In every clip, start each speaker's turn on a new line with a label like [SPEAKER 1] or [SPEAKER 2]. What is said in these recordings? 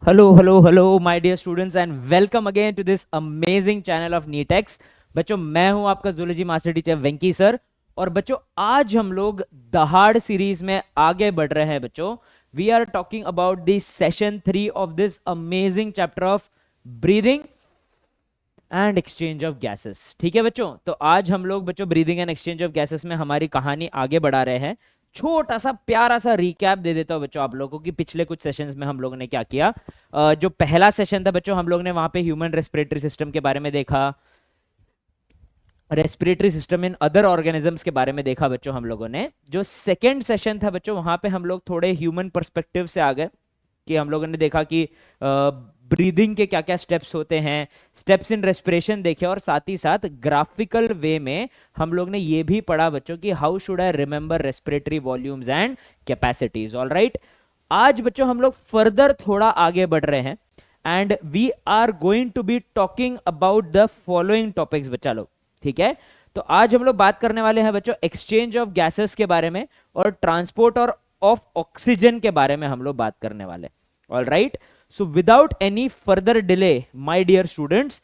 [SPEAKER 1] Hello my dear students and welcome again to this amazing channel of Neetex. बच्चों, मैं हूं आपका zoology master teacher Venky sir. और बच्चों, आज हम लोग दहाड़ सीरीज में आगे बढ़ रहे हैं। बच्चों, we are talking about the session 3 of this amazing chapter of breathing and exchange of gases. ठीक है बच्चों, तो आज हम लोग बच्चों breathing and exchange of gases में हमारी कहानी आगे बढ़ा रहे हैं। छोटा सा प्यारा सा रिकैप दे देता हूं बच्चों आप लोगों को कि पिछले कुछ सेशंस में हम लोगों ने क्या किया। जो पहला सेशन था बच्चों, हम लोग ने वहां पे ह्यूमन रेस्पिरेटरी सिस्टम के बारे में देखा, respiratory system in other organisms के बारे में देखा बच्चों हम लोगों ने। जो सेकेंड सेशन था बच्चों, वहां पे हम लोग थोड़े ह्यूमन पर्सपेक्टिव से आ गए कि हम लोगों ने देखा कि ब्रीदिंग के क्या क्या स्टेप्स होते हैं, स्टेप्स इन रेस्पिरेशन देखे, और साथ ही साथ ग्राफिकल वे में हम लोग ने ये भी पढ़ा बच्चों कि how should I remember respiratory volumes and capacities. All right, आज बच्चों हम लोग फर्दर थोड़ा आगे बढ़ रहे हैं and we are going to be talking about the following topics बच्चा लोग। ठीक है, तो आज हम लोग बात करने वाले हैं बच्चों एक्सचेंज ऑफ गैसेस के बारे में और ट्रांसपोर्ट और ऑफ ऑक्सीजन के बारे में हम लोग बात करने वाले। All right, so without any further delay my dear students,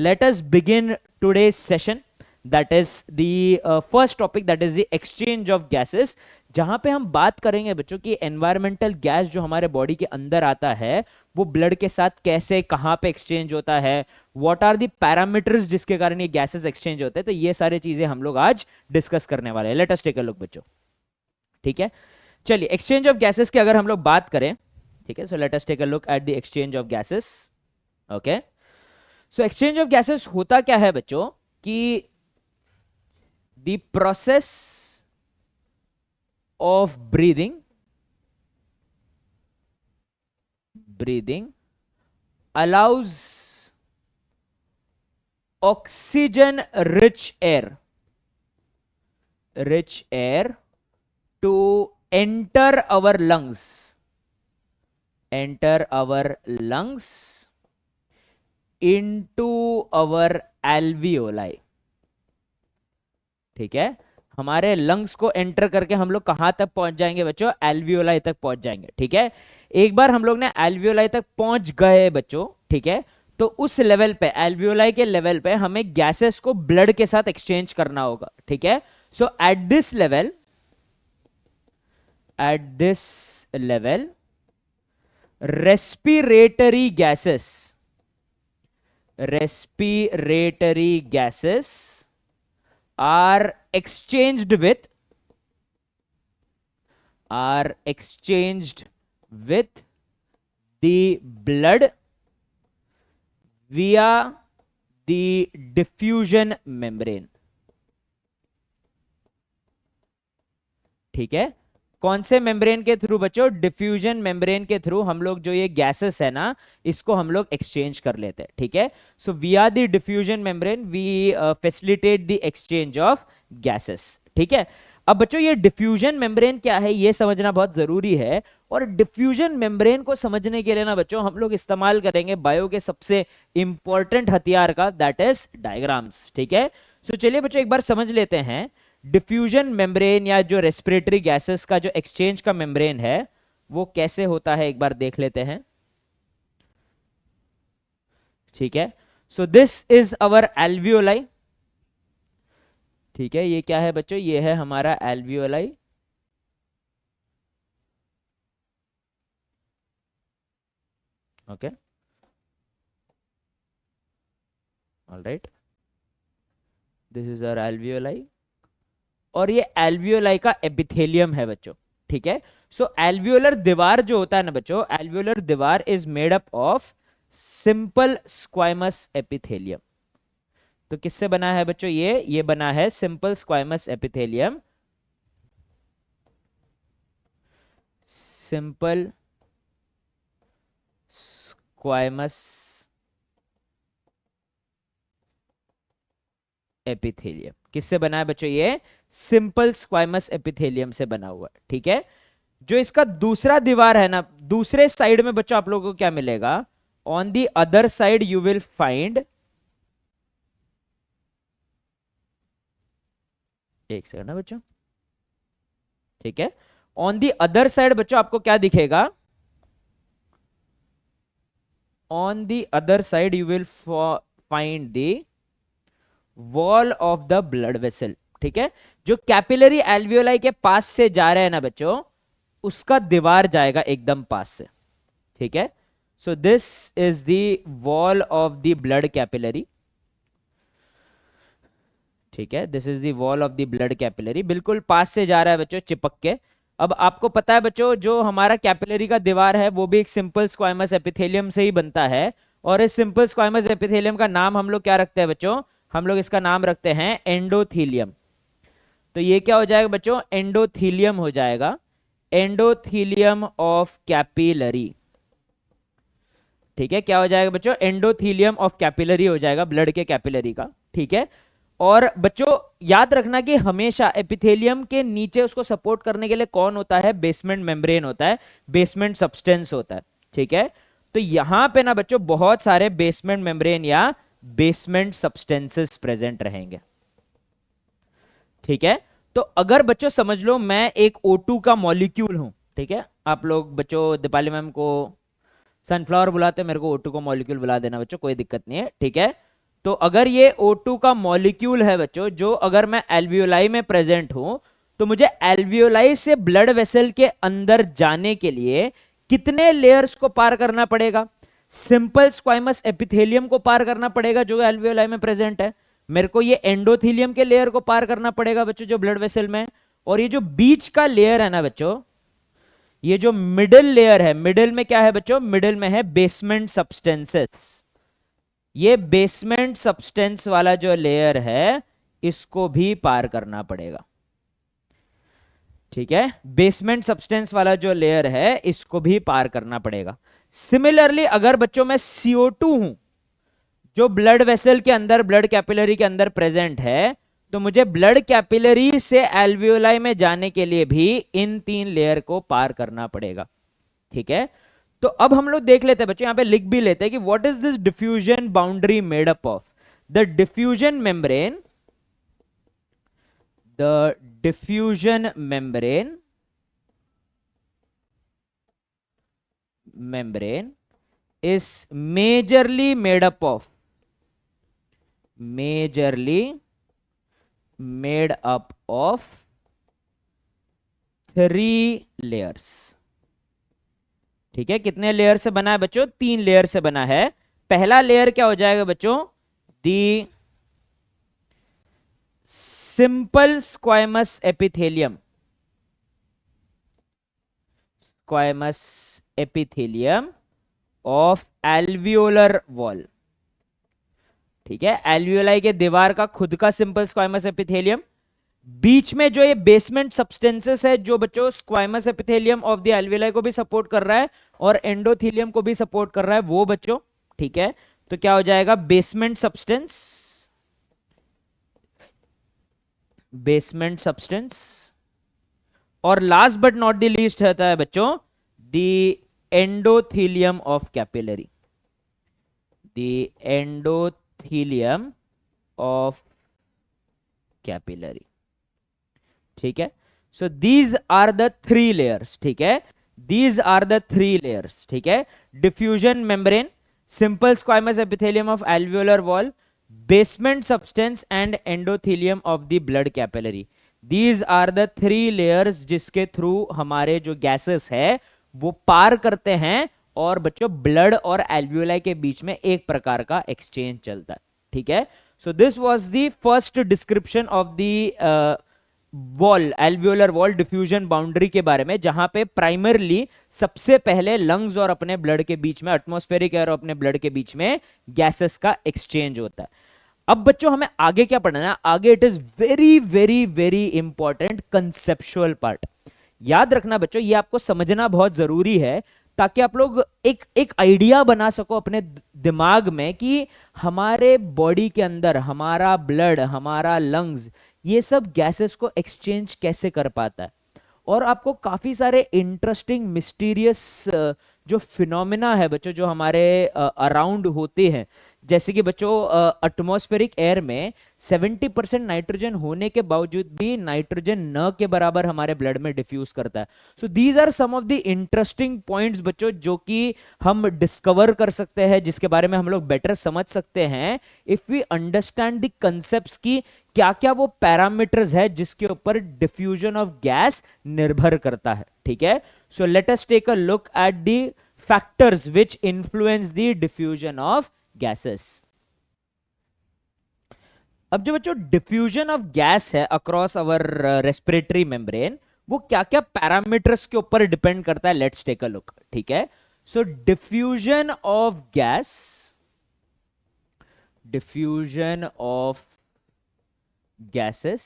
[SPEAKER 1] let us begin today's session, that is the first topic, that is the exchange of gases, जहां पे हम बात करेंगे बच्चों कि एनवायरमेंटल गैस जो हमारे बॉडी के अंदर आता है वो ब्लड के साथ कैसे कहां पे एक्सचेंज होता है, व्हाट आर द पैरामीटर्स जिसके कारण ये गैसेस एक्सचेंज होते हैं। तो ये सारी चीजें हम लोग आज डिस्कस करने वाले हैं। Let us take a look बच्चों। ठीक है, चलिए एक्सचेंज ऑफ गैसेस की अगर हम लोग बात करें, ठीक है, so let us take a look at the exchange of gases. Okay, so exchange of gases होता क्या है बच्चों कि the process of breathing allows oxygen rich air to enter our lungs into our alveoli। ठीक है, हमारे lungs को enter करके हम लोग कहां तक पहुंच जाएंगे बच्चों? एल्वियोलाई तक पहुंच जाएंगे। ठीक है, एक बार हम लोग ने एल्वियोलाई तक पहुंच गए बच्चों, ठीक है, तो उस लेवल पे, एल्वियोलाई के लेवल पे हमें गैसेस को ब्लड के साथ एक्सचेंज करना होगा। ठीक है, so at this level respiratory gases are exchanged with the blood via the diffusion membrane। ठीक है, कौन से मेम्ब्रेन के थ्रू बच्चों? डिफ्यूजन मेम्ब्रेन के थ्रू हम लोग जो ये गैसेस है ना, इसको हम लोग एक्सचेंज कर लेते हैं। ठीक है, so via the diffusion membrane we facilitate the exchange of gases. ठीक है, अब बच्चों ये डिफ्यूजन मेम्ब्रेन क्या है ये समझना बहुत जरूरी है। और डिफ्यूजन मेम्ब्रेन को समझने के लिए ना बच्चों हम लोग इस्तेमाल करेंगे बायो के सबसे इंपॉर्टेंट हथियार का, दैट इज डायग्राम्स। ठीक है, सो चलिए बच्चों एक बार समझ लेते हैं डिफ्यूजन मेम्ब्रेन या जो रेस्पिरेटरी गैसेस का जो एक्सचेंज का मेम्ब्रेन है वो कैसे होता है, एक बार देख लेते हैं। ठीक है, so this is our alveoli. ठीक है, ये क्या है बच्चों? ये है हमारा alveoli. Okay, all right, this is our alveoli और ये एल्वियोलाई का एपिथेलियम है बच्चों। ठीक है, सो एल्वियोलर दीवार जो होता है ना बच्चों, एल्वियोलर दीवार is made up of simple squamous epithelium. तो किससे बना है बच्चों? ये बना है simple squamous epithelium, simple squamous epithelium किससे बना है बच्चों? ये सिंपल स्क्वाइमस एपिथेलियम से बना हुआ है। ठीक है, जो इसका दूसरा दीवार है ना, दूसरे साइड में बच्चों आप लोगों को क्या मिलेगा? On the other side you will find, एक सेकंड ना बच्चों, ठीक है, ऑन दी अदर साइड बच्चों आपको क्या दिखेगा? On the other side you will find the wall of the blood vessel. ठीक है, जो कैपिलरी एल्वियोलाई के पास से जा रहे हैं ना बच्चों, उसका दीवार जाएगा एकदम पास से। ठीक है, so this is the wall of the blood capillary. ठीक है, this is the wall of the blood capillary, बिल्कुल पास से जा रहा है बच्चों, चिपक के। अब आपको पता है बच्चों, जो हमारा कैपिलरी का दीवार है वो भी एक सिंपल स्क्वाइमस एपिथेलियम से ही बनता है, और इस सिंपल स्क्वाइमस एपिथेलियम का नाम हम लोग क्या रखते हैं बच्चों, हम लोग इसका नाम रखते हैं एंडोथीलियम। तो ये क्या हो जाएगा बच्चों, एंडोथीलियम हो जाएगा, एंडोथीलियम ऑफ कैपिलरी। ठीक है, क्या हो जाएगा बच्चों, एंडोथीलियम ऑफ कैपिलरी हो जाएगा, ब्लड के कैपिलरी का। ठीक है, और बच्चों याद रखना कि हमेशा एपिथेलियम के नीचे उसको सपोर्ट करने के लिए कौन होता है, बेसमेंट मेम्ब्रेन होता है, बेसमेंट सब्सटेंस होता है। ठीक है, तो यहां पे ना बच्चों बहुत सारे बेसमेंट मेम्ब्रेन या बेसमेंट सब्सटेंसेस प्रेजेंट रहेंगे। ठीक है, तो अगर बच्चों समझ लो मैं एक O2 का मॉलिक्यूल हूं। ठीक है, आप लोग बच्चों दीपाली मैम को सनफ्लावर बुलाते हैं, मेरे को O2 का मॉलिक्यूल बुला देना बच्चों, कोई दिक्कत नहीं है। ठीक है, तो अगर ये O2 का मॉलिक्यूल है बच्चों, जो अगर मैं एल्वियोलाई में प्रेजेंट हूं, तो मुझे एल्वियोलाई से ब्लड वेसल के अंदर जाने के लिए कितने लेयर्स को पार करना पड़ेगा, सिंपल स्क्वाइमस एपिथेलियम को पार करना पड़ेगा जो एल्वियोलाई में प्रेजेंट है, मेरे को ये एंडोथीलियम के लेयर को पार करना पड़ेगा बच्चों जो ब्लड वेसल में, और ये जो बीच का लेयर है ना बच्चों, ये जो मिडिल लेयर है, मिडिल में क्या है बच्चों, मिडिल में है बेसमेंट सब्सटेंसेस। ये बेसमेंट सब्सटेंस वाला जो लेयर है इसको भी पार करना पड़ेगा। ठीक है, बेसमेंट सब्सटेंस वाला जो लेयर है इसको भी पार करना पड़ेगा। सिमिलरली अगर बच्चों मैं CO2 हूं जो ब्लड वेसल के अंदर, ब्लड कैपिलरी के अंदर प्रेजेंट है, तो मुझे ब्लड कैपिलरी से एल्वियोलाई में जाने के लिए भी इन 3 लेयर को पार करना पड़ेगा। ठीक है, तो अब हम लोग देख लेते हैं बच्चों, यहां पे लिख भी लेते हैं कि what is this diffusion boundary made up of. The diffusion membrane, the diffusion membrane is majorly made up of three layers। ठीक है, कितने लेयर से बना है बच्चों, 3 लेयर से बना है। पहला लेयर क्या हो जाएगा बच्चों, the simple squamous epithelium, of alveolar wall. ठीक है, एल्वियोलाई के दीवार का खुद का सिंपल स्क्वाइमस एपिथेलियम, बीच में जो ये बेसमेंट सब्सटेंसेस है जो बच्चों स्क्वाइमस एपिथेलियम ऑफ द एल्वियोलाई को भी सपोर्ट कर रहा है और एंडोथीलियम को भी सपोर्ट कर रहा है वो बच्चों। ठीक है, तो क्या हो जाएगा, बेसमेंट सब्सटेंस, और last but not the least होता है बच्चों द एंडोथीलियम ऑफ कैपिलरी, ठीक है, so these are the 3 layers. ठीक है, दीज आर द 3 लेयर्स। ठीक है, diffusion membrane, simple squamous epithelium of alveolar wall, basement substance and endothelium of the blood capillary. These are the 3 layers जिसके through हमारे जो gases है वो पार करते हैं और बच्चों ब्लड और एल्वियोलाई के बीच में एक प्रकार का एक्सचेंज चलता है। ठीक है, so this was the first description of the wall, alveolar wall diffusion boundary के बारे में, जहां पे प्राइमरली सबसे पहले लंग्स और अपने ब्लड के बीच में, एटमॉस्फेरिक एयर और अपने ब्लड के बीच में गैसेस का एक्सचेंज होता है। अब बच्चों हमें आगे क्या पढ़ना है, आगे it is very very very important conceptual part. याद रखना बच्चों, ये आपको समझना बहुत जरूरी है ताकि आप लोग एक आइडिया बना सको अपने दिमाग में कि हमारे बॉडी के अंदर हमारा ब्लड, हमारा लंग्स, ये सब गैसेस को एक्सचेंज कैसे कर पाता है। और आपको काफी सारे इंटरेस्टिंग मिस्टीरियस जो फिनोमिना है बच्चों जो हमारे अराउंड होते हैं, जैसे कि बच्चों एटमॉस्फेरिक एयर में 70% नाइट्रोजन होने के बावजूद भी नाइट्रोजन न के बराबर हमारे ब्लड में डिफ्यूज करता है। So these are some of the interesting points बच्चों जो कि हम डिस्कवर कर सकते हैं, जिसके बारे में हम लोग बेटर समझ सकते हैं if we understand the concepts की क्या क्या वो पैरामीटर्स है जिसके ऊपर डिफ्यूजन ऑफ गैस निर्भर करता है। ठीक है, so let us take a look at the factors which influence the diffusion of gases. अब जो बच्चों डिफ्यूजन ऑफ गैस है अक्रॉस अवर रेस्पिरेटरी मेम्ब्रेन, वो क्या क्या पैरामीटर्स के ऊपर डिपेंड करता है, लेट्स टेक अ लुक। ठीक है, so diffusion of gas, diffusion of gases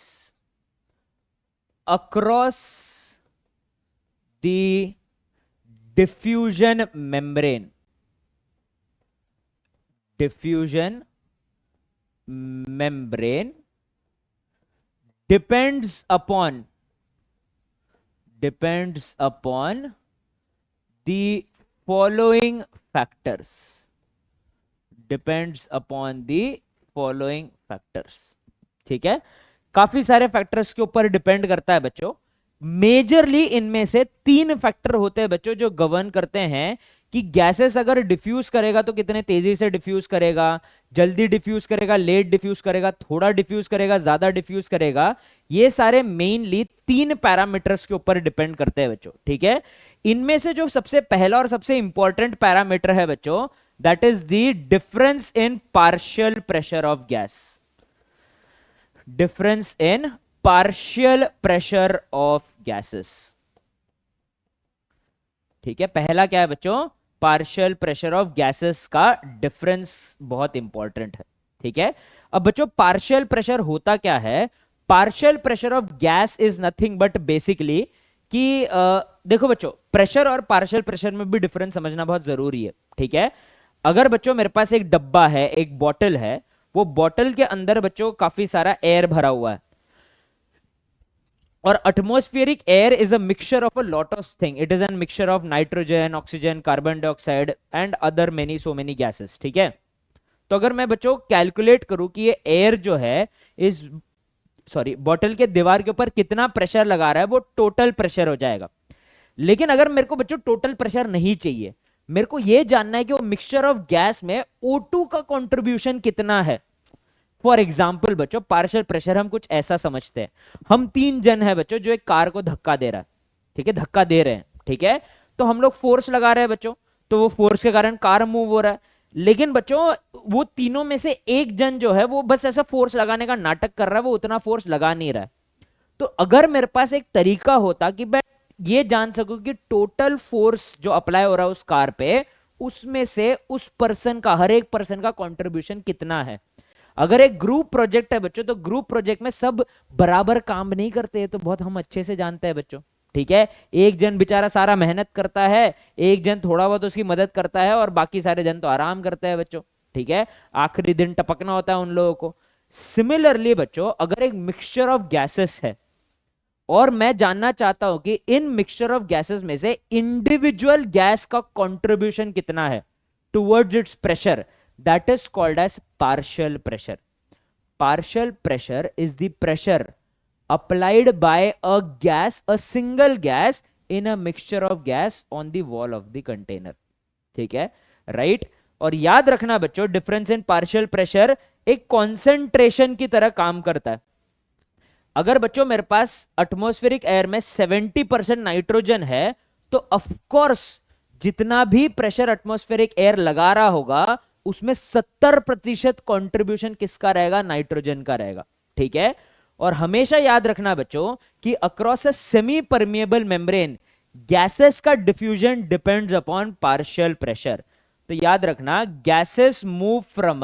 [SPEAKER 1] across the diffusion membrane, diffusion membrane depends upon the following factors, depends upon the following factors। ठीक है, काफी सारे फैक्टर्स के ऊपर डिपेंड करता है बच्चों। मेजरली इनमें से 3 फैक्टर होते हैं बच्चों जो गवर्न करते हैं कि गैसेस अगर डिफ्यूज करेगा तो कितने तेजी से डिफ्यूज करेगा, जल्दी डिफ्यूज करेगा, लेट डिफ्यूज करेगा, थोड़ा डिफ्यूज करेगा, ज्यादा डिफ्यूज करेगा। ये सारे मेनली 3 पैरामीटर्स के ऊपर डिपेंड करते हैं बच्चों। ठीक है, इनमें से जो सबसे पहला और सबसे इंपॉर्टेंट पैरामीटर है बच्चों, that is the difference in partial pressure of gas, difference in partial pressure of gases. ठीक है, पहला क्या है बच्चों, पार्शियल प्रेशर ऑफ गैसेस का डिफरेंस बहुत इंपॉर्टेंट है। ठीक है, अब बच्चों पार्शियल प्रेशर होता क्या है, partial pressure of gas is nothing but basically कि देखो बच्चों प्रेशर और पार्शियल प्रेशर में भी डिफरेंस समझना बहुत जरूरी है। ठीक है, अगर बच्चों मेरे पास एक डब्बा है, एक बॉटल है, वो बॉटल के अंदर बच्चों काफी सारा एयर भरा हुआ है, और atmospheric air is a mixture of a lot of thing, it is an mixture of nitrogen, oxygen, carbon dioxide and other many so many gases. ठीक है, तो अगर मैं बच्चों कैलकुलेट करूं कि ये एयर जो है इस बॉटल के दीवार के ऊपर कितना प्रेशर लगा रहा है, वो टोटल प्रेशर हो जाएगा। लेकिन अगर मेरे को बच्चों टोटल प्रेशर नहीं चाहिए, मेरे को यह जानना है कि वो मिक्सचर ऑफ गैस में O2 का कंट्रीब्यूशन कितना है। फॉर एग्जाम्पल बच्चों पार्शियल प्रेशर हम कुछ ऐसा समझते हैं, हम 3 जन है बच्चों जो एक कार को धक्का दे रहा है। ठीक है, धक्का दे रहे हैं। ठीक है, तो हम लोग फोर्स लगा रहे हैं बच्चों, तो वो फोर्स के कारण कार मूव हो रहा है। लेकिन बच्चों वो तीनों में से एक जन जो है वो बस ऐसा फोर्स लगाने का नाटक कर रहा है, वो उतना फोर्स लगा नहीं रहा है। तो अगर मेरे पास एक तरीका होता कि मैं ये जान सकूं कि टोटल फोर्स जो अप्लाई हो रहा है उस कार पे, उसमें से उस पर्सन का, हर एक पर्सन का कंट्रीब्यूशन कितना है। अगर एक ग्रुप प्रोजेक्ट है बच्चों, तो ग्रुप प्रोजेक्ट में सब बराबर काम नहीं करते, तो बहुत हम अच्छे से जानते हैं बच्चों। ठीक है, एक जन बेचारा सारा मेहनत करता है, एक जन थोड़ा बहुत उसकी मदद करता है, और बाकी सारे जन तो आराम करते हैं बच्चों। ठीक है, आखिरी दिन टपकना होता है उन लोगों को। सिमिलरली बच्चों अगर एक मिक्सचर ऑफ गैसेस है और मैं जानना चाहता हूं कि इन मिक्सचर ऑफ गैसेस में से इंडिविजुअल गैस का कंट्रीब्यूशन कितना है towards its pressure, that is called as partial pressure. Partial pressure is the pressure applied by a gas, a single gas in a mixture of gas on the wall of the container। ठीक है, right. और याद रखना बच्चों difference in partial pressure एक concentration की तरह काम करता है। अगर बच्चों मेरे पास एटमॉस्फेरिक एयर में 70% नाइट्रोजन है, तो ऑफ कोर्स जितना भी प्रेशर एटमॉस्फेरिक एयर लगा रहा होगा उसमें 70% कंट्रीब्यूशन किसका रहेगा, नाइट्रोजन का रहेगा। ठीक है, और हमेशा याद रखना बच्चों कि across a semi permeable membrane gases का diffusion depends upon partial pressure. तो याद रखना gases move from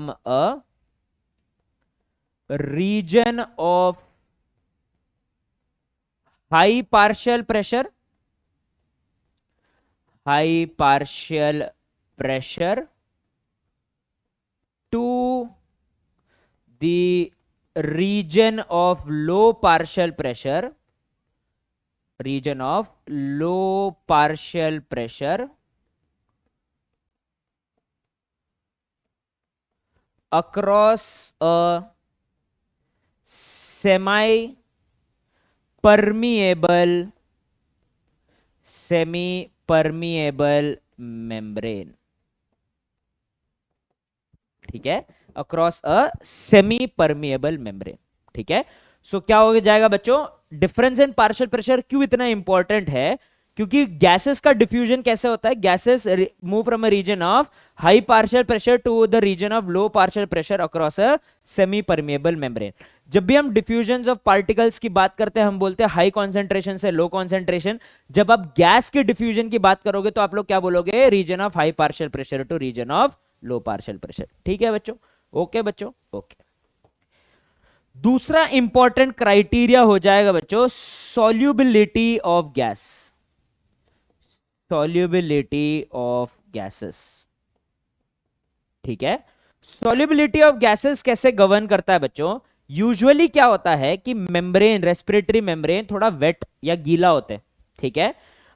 [SPEAKER 1] a region of high partial pressure to the region of low partial pressure across a semi permeable membrane, ठीक है, across a semi permeable membrane, ठीक है। सो क्या हो जाएगा बच्चों, डिफरेंस इन पार्शियल प्रेशर क्यों इतना इंपॉर्टेंट है, क्योंकि गैसेस का डिफ्यूजन कैसे होता है, gases move from a region of high partial pressure to the region of low partial pressure across a semi permeable membrane. जब भी हम डिफ्यूजन ऑफ पार्टिकल्स की बात करते हैं हम बोलते हैं हाई कॉन्सेंट्रेशन से लो कॉन्सेंट्रेशन। जब आप गैस के डिफ्यूजन की बात करोगे तो आप लोग क्या बोलोगे, region of high partial pressure to region of low partial pressure, ठीक है बच्चों, ओके बच्चों, ओके। दूसरा इंपॉर्टेंट क्राइटेरिया हो जाएगा बच्चों solubility of gas, solubility of gases, ठीक है। सॉल्युबिलिटी ऑफ गैसेस कैसे गवर्न करता है बच्चों, यूजुअली क्या होता है कि मेम्ब्रेन, रेस्पिरेटरी मेम्ब्रेन थोड़ा वेट या गीला होते हैं, ठीक है।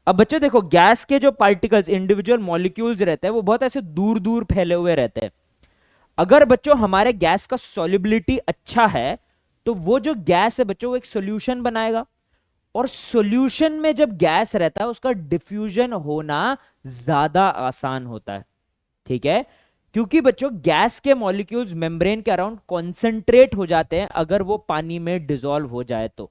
[SPEAKER 1] अब बच्चों देखो गैस के जो पार्टिकल्स, इंडिविजुअल मॉलिक्यूल्स रहते हैं वो बहुत ऐसे दूर दूर फैले हुए रहते हैं। अगर बच्चों हमारे गैस का सॉल्युबिलिटी अच्छा है तो वो जो गैस है बच्चों वो एक सॉल्यूशन बनाएगा, और सॉल्यूशन में जब गैस रहता है उसका डिफ्यूजन होना ज्यादा आसान होता है, ठीक है। क्योंकि बच्चों गैस के मॉलिक्यूल्स मेम्ब्रेन के अराउंड कॉन्सेंट्रेट हो जाते हैं अगर वो पानी में डिसॉल्व हो जाए तो।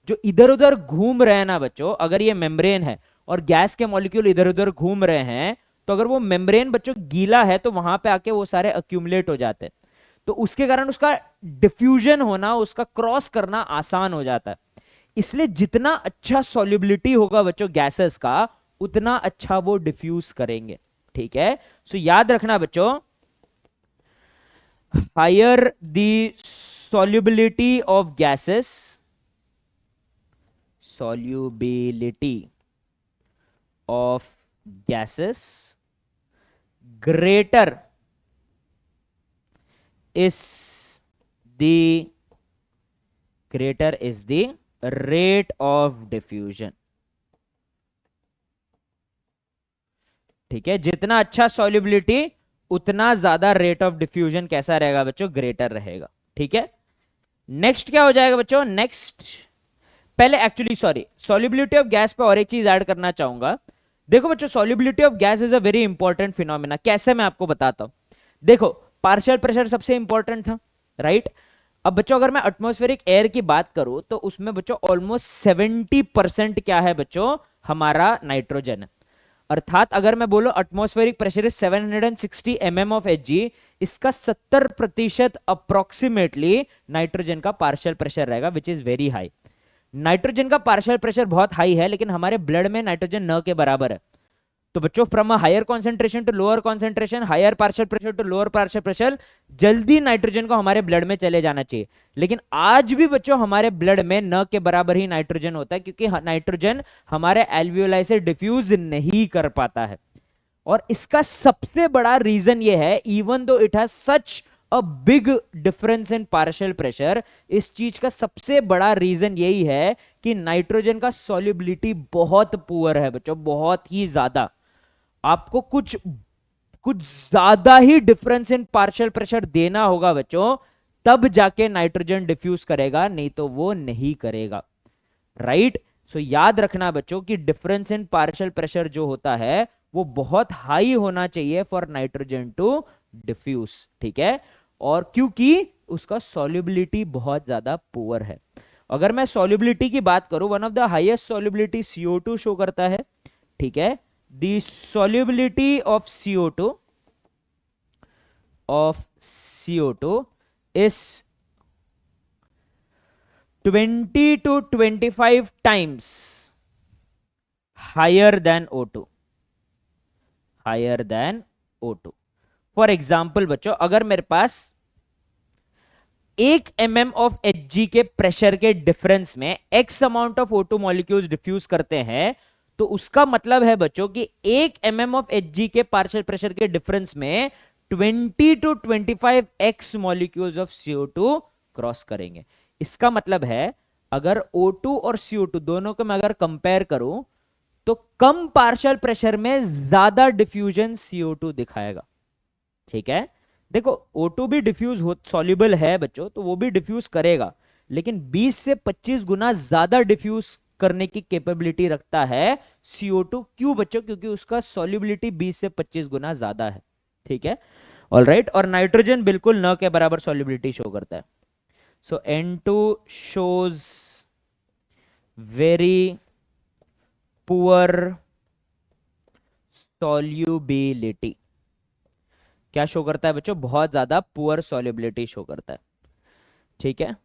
[SPEAKER 1] जो इधर उधर घूम रहे हैं ना बच्चों, अगर ये मेम्ब्रेन है और गैस के मॉलिक्यूल इधर उधर घूम रहे हैं तो अगर वो मेम्ब्रेन बच्चों गीला है तो वहां पे आके वो सारे अक्यूमुलेट हो जाते हैं, तो उसके कारण उसका डिफ्यूजन होना, उसका क्रॉस करना आसान हो जाता है। इसलिए जितना अच्छा सॉल्युबिलिटी होगा बच्चों गैसेस का उतना अच्छा वो डिफ्यूज करेंगे, ठीक है। सो याद रखना बच्चों, higher the solubility of gases, solubility of gases, greater is the rate of diffusion, ठीक है। जितना अच्छा सॉल्युबिलिटी उतना ज्यादा रेट ऑफ डिफ्यूजन कैसा रहेगा बच्चों, ग्रेटर रहेगा, ठीक है। नेक्स्ट क्या हो जाएगा बच्चों, नेक्स्ट पहले एक्चुअली सॉल्युबिलिटी ऑफ गैस पे और एक चीज ऐड करना चाहूंगा। देखो बच्चों solubility of gas is a very important phenomena, कैसे मैं आपको बताता हूं। देखो पार्शियल प्रेशर सबसे इंपॉर्टेंट था, राइट। अब बच्चों अगर मैं एटमॉस्फेरिक एयर की बात करूं तो उसमें बच्चों ऑलमोस्ट 70% क्या है बच्चों, हमारा नाइट्रोजन है। अर्थात अगर मैं बोलो atmospheric pressure is 760 mm of Hg, इसका 70% अप्रोक्सीमेटली नाइट्रोजन का पार्शियल प्रेशर रहेगा, which is very high. Nitrogen का पार्शियल प्रेशर बहुत हाई है लेकिन हमारे ब्लड में नाइट्रोजन न के बराबर है। तो बच्चों from a higher concentration to lower concentration, higher partial pressure to lower partial pressure, जल्दी नाइट्रोजन को हमारे ब्लड में चले जाना चाहिए। लेकिन आज भी बच्चों हमारे ब्लड में न के बराबर ही नाइट्रोजन होता है, क्योंकि नाइट्रोजन हमारे एल्वियोलाई से डिफ्यूज नहीं कर पाता है। और इसका सबसे बड़ा रीजन ये है, even though it has such a big difference in partial pressure, इस चीज का सबसे बड़ा रीजन यही है कि नाइट्रोजन का सॉल्युबिलिटी बहुत पुअर है बच्चों, बहुत ही ज्यादा। आपको कुछ ज्यादा ही डिफरेंस इन पार्शियल प्रेशर देना होगा बच्चों, तब जाके नाइट्रोजन डिफ्यूज करेगा, नहीं तो वो नहीं करेगा, राइट। सो याद रखना बच्चों कि डिफरेंस इन पार्शियल प्रेशर जो होता है वो बहुत हाई होना चाहिए फॉर नाइट्रोजन टू डिफ्यूज, ठीक है। और क्योंकि उसका सॉल्युबिलिटी बहुत ज्यादा पुअर है। अगर मैं सॉल्युबिलिटी की बात करूं, one of the highest solubility CO2 show करता है, ठीक है। The solubility of CO2 is 20 to 25 times higher than O2, higher than O2। For example बच्चों अगर मेरे पास 1 mm ऑफ Hg के प्रेशर के डिफरेंस में x amount of O2 molecules diffuse करते हैं, तो उसका मतलब है बच्चों कि 1 mm ऑफ Hg के पार्शियल प्रेशर के डिफरेंस में 20 to 25x molecules of CO2 cross करेंगे। इसका मतलब है अगर O2 और CO2 दोनों को मैं अगर कंपेयर करूं तो कम पार्शियल प्रेशर में ज्यादा डिफ्यूजन CO2 दिखाएगा, ठीक है। देखो O2 भी डिफ्यूज हो सॉल्युबल है बच्चों, तो वो भी डिफ्यूज करेगा, लेकिन 20 से 25 गुना ज्यादा डिफ्यूज करने की कैपेबिलिटी रखता है CO2। क्यों बच्चों? क्योंकि उसका सॉल्युबिलिटी 20 से 25 गुना ज्यादा है। ठीक है, ऑलराइट। और नाइट्रोजन बिल्कुल न के बराबर सॉल्युबिलिटी शो करता है। सो N2 shows very poor solubility. क्या शो करता है बच्चों? बहुत ज्यादा पुअर सॉल्युबिलिटी शो करता है। ठीक है,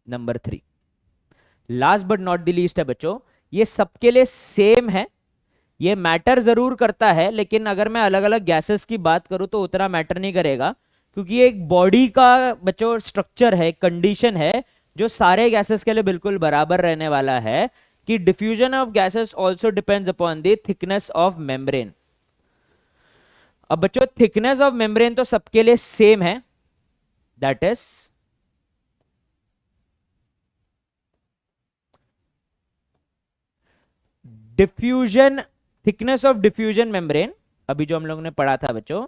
[SPEAKER 1] number 3, last but not the least है बच्चों, ये सबके लिए सेम है। ये मैटर जरूर करता है, लेकिन अगर मैं अलग अलग गैसेस की बात करूं तो उतना मैटर नहीं करेगा, क्योंकि ये एक बॉडी का बच्चों स्ट्रक्चर है, कंडीशन है, जो सारे गैसेस के लिए बिल्कुल बराबर रहने वाला है, कि diffusion of gases also depends upon the thickness of membrane. अब बच्चों थिकनेस ऑफ मेम्ब्रेन तो सबके लिए सेम है, that is diffusion, thickness of diffusion membrane, अभी जो हम लोगों ने पढ़ा था बच्चों,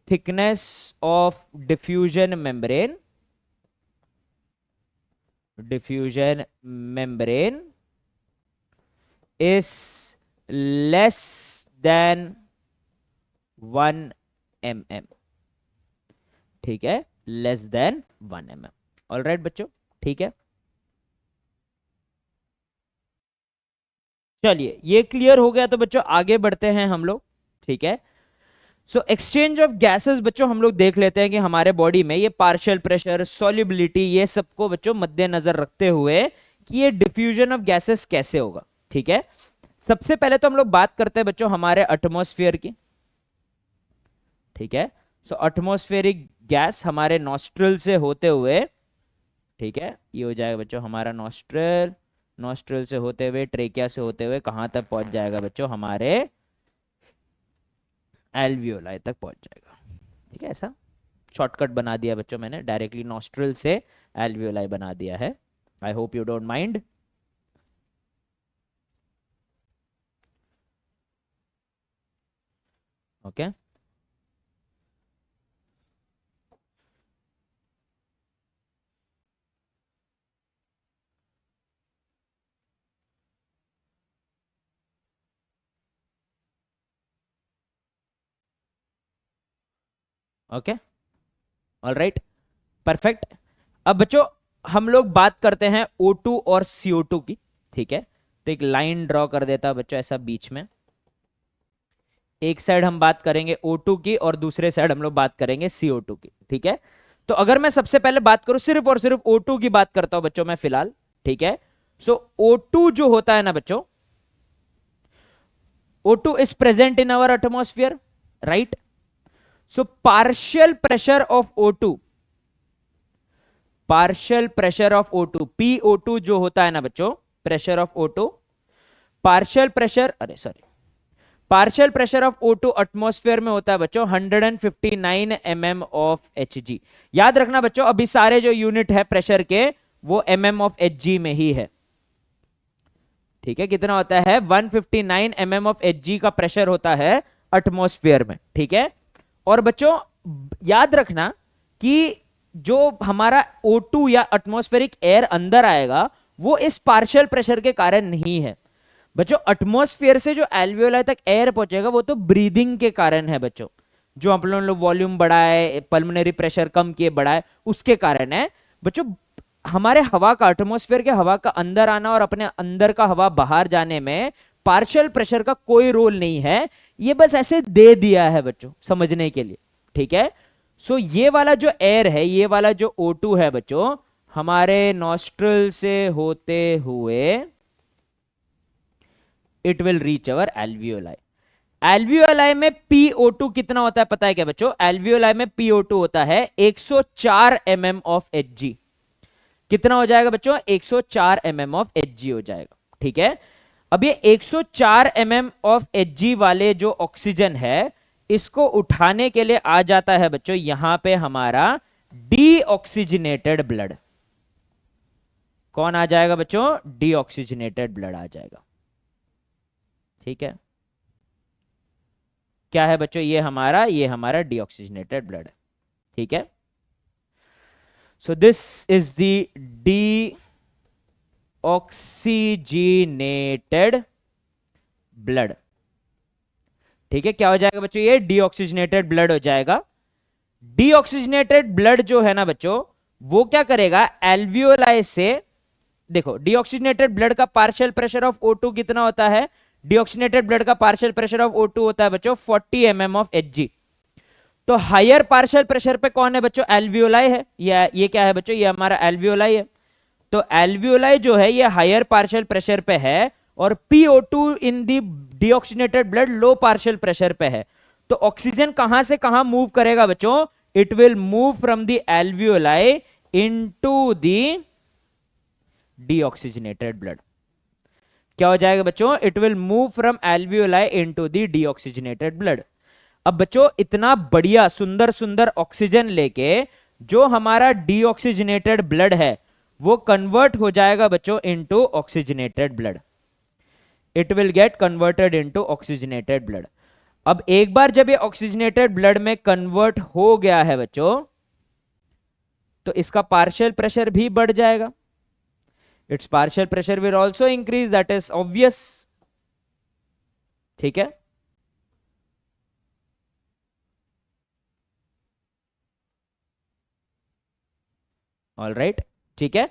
[SPEAKER 1] thickness of diffusion membrane, diffusion membrane is less than 1 mm। ठीक है, लेस देन 1 mm। ऑलराइट बच्चों, ठीक है, चलिए ये क्लियर हो गया, तो बच्चों आगे बढ़ते हैं हम लोग। ठीक है, सो एक्सचेंज ऑफ गैसेस बच्चों हम लोग देख लेते हैं कि हमारे बॉडी में ये पार्शियल प्रेशर, सॉल्युबिलिटी, ये सबको बच्चों मद्देनजर रखते हुए कि ये डिफ्यूजन ऑफ गैसेस कैसे होगा। ठीक है, सबसे पहले तो हम लोग बात करते हैं बच्चों हमारे एटमॉस्फेयर की। ठीक है, सो एटमॉस्फेरिक गैस हमारे नॉस्ट्रल से होते हुए, ठीक है, ये हो जाएगा बच्चों हमारा नॉस्ट्रल, नॉस्ट्रल से होते हुए, ट्रेकिया से होते हुए कहां तक पहुंच जाएगा बच्चों? हमारे एल्वियोलाई तक पहुंच जाएगा। ठीक है, ऐसा शॉर्टकट बना दिया बच्चों मैंने, डायरेक्टली नॉस्ट्रल से एल्वियोलाई बना दिया है। आई hope you don't mind. Okay, okay, alright, perfect. अब बच्चों हम लोग बात करते हैं O2 और CO2 की। ठीक है, तो एक लाइन ड्रॉ कर देता बच्चों ऐसा बीच में, एक साइड हम बात करेंगे O2 की और दूसरे साइड हम लोग बात करेंगे CO2 की। ठीक है, तो अगर मैं सबसे पहले बात करूं सिर्फ और सिर्फ O2 की बात करता हूं बच्चों मैं फिलहाल। ठीक है, सो O2 जो होता है ना बच्चों, O2 is present in our atmosphere, right? So partial pressure of O2, partial pressure of O2, PO2 जो होता है ना बच्चों, pressure of O2, partial pressure, अरे sorry, partial pressure of O2 atmosphere में होता है बच्चों 159 mm ऑफ Hg। याद रखना बच्चों, अभी सारे जो यूनिट है प्रेशर के वो mm ऑफ Hg में ही है। ठीक है, कितना होता है? 159 mm ऑफ Hg का प्रेशर होता है एटमॉस्फेयर में। ठीक है, और बच्चों याद रखना कि जो हमारा O2 या एटमॉस्फेरिक एयर अंदर आएगा वो इस पार्शियल प्रेशर के कारण नहीं है बच्चों। एटमॉस्फेयर से जो एल्वियोलाई तक एयर पहुंचेगा वो तो ब्रीदिंग के कारण है बच्चों, जो हम लोग वॉल्यूम बढ़ाए, पल्मोनरी प्रेशर कम किए, बढ़ाए, उसके कारण है बच्चों। हमारे हवा का, एटमॉस्फेयर के हवा का अंदर आना और अपने अंदर का हवा बाहर जाने में पार्शियल प्रेशर का कोई रोल नहीं है, ये बस ऐसे दे दिया है बच्चों समझने के लिए। ठीक है, सो ये वाला जो एयर है, ये वाला जो O2 है बच्चों, हमारे नॉस्ट्रल से होते हुए it will reach our alveoli. Alveoli में PO2 कितना होता है पता है क्या बच्चों? एल्वियोलाई में PO2 होता है 104 mm ऑफ Hg। कितना हो जाएगा बच्चों? 104 mm ऑफ Hg हो जाएगा। ठीक है, अब ये 104 mm ऑफ Hg वाले जो ऑक्सीजन है, इसको उठाने के लिए आ जाता है बच्चों यहां पे हमारा डीऑक्सीजनेटेड ब्लड। कौन आ जाएगा बच्चों? डीऑक्सीजनेटेड ब्लड आ जाएगा। ठीक है, क्या है बच्चों, ये हमारा डीऑक्सीजनेटेड ब्लड है। ठीक है, so this is the deoxygenated blood. ठीक है, क्या हो जाएगा बच्चों, ये डीऑक्सीजनेटेड ब्लड हो जाएगा। डीऑक्सीजनेटेड ब्लड जो है ना बच्चों, वो क्या करेगा, एल्वियोलाई से, देखो डीऑक्सीजनेटेड ब्लड का पार्शियल प्रेशर ऑफ O2 कितना होता है, डीऑक्सीजनेटेड ब्लड का पार्शियल प्रेशर ऑफ O2 होता है बच्चों 40 mm ऑफ Hg। तो हायर पार्शियल प्रेशर पे कौन है बच्चों, एल्वियोलाई है। ये क्या है बच्चों, ये हमारा एल्वियोलाई है। तो एल्वियोलाई जो है ये हायर पार्शियल प्रेशर पे है, और PO2 इन दी डीऑक्सीजनेटेड ब्लड लो पार्शियल प्रेशर पे है। तो ऑक्सीजन कहां से कहां मूव करेगा बच्चों, it will move from the alveoli into the deoxygenated blood. क्या हो जाएगा बच्चों, it will move from alveoli into the deoxygenated blood. अब बच्चों इतना बढ़िया सुंदर सुंदर ऑक्सीजन लेके जो हमारा डीऑक्सीजनेटेड ब्लड है वो कन्वर्ट हो जाएगा बच्चों into oxygenated blood. It will get converted into oxygenated blood. अब एक बार जब ये ऑक्सीजनेटेड ब्लड में कन्वर्ट हो गया है बच्चों, तो इसका पार्शियल प्रेशर भी बढ़ जाएगा। Its partial pressure will also increase, that is obvious. ठीक है, ऑल राइट, ठीक है।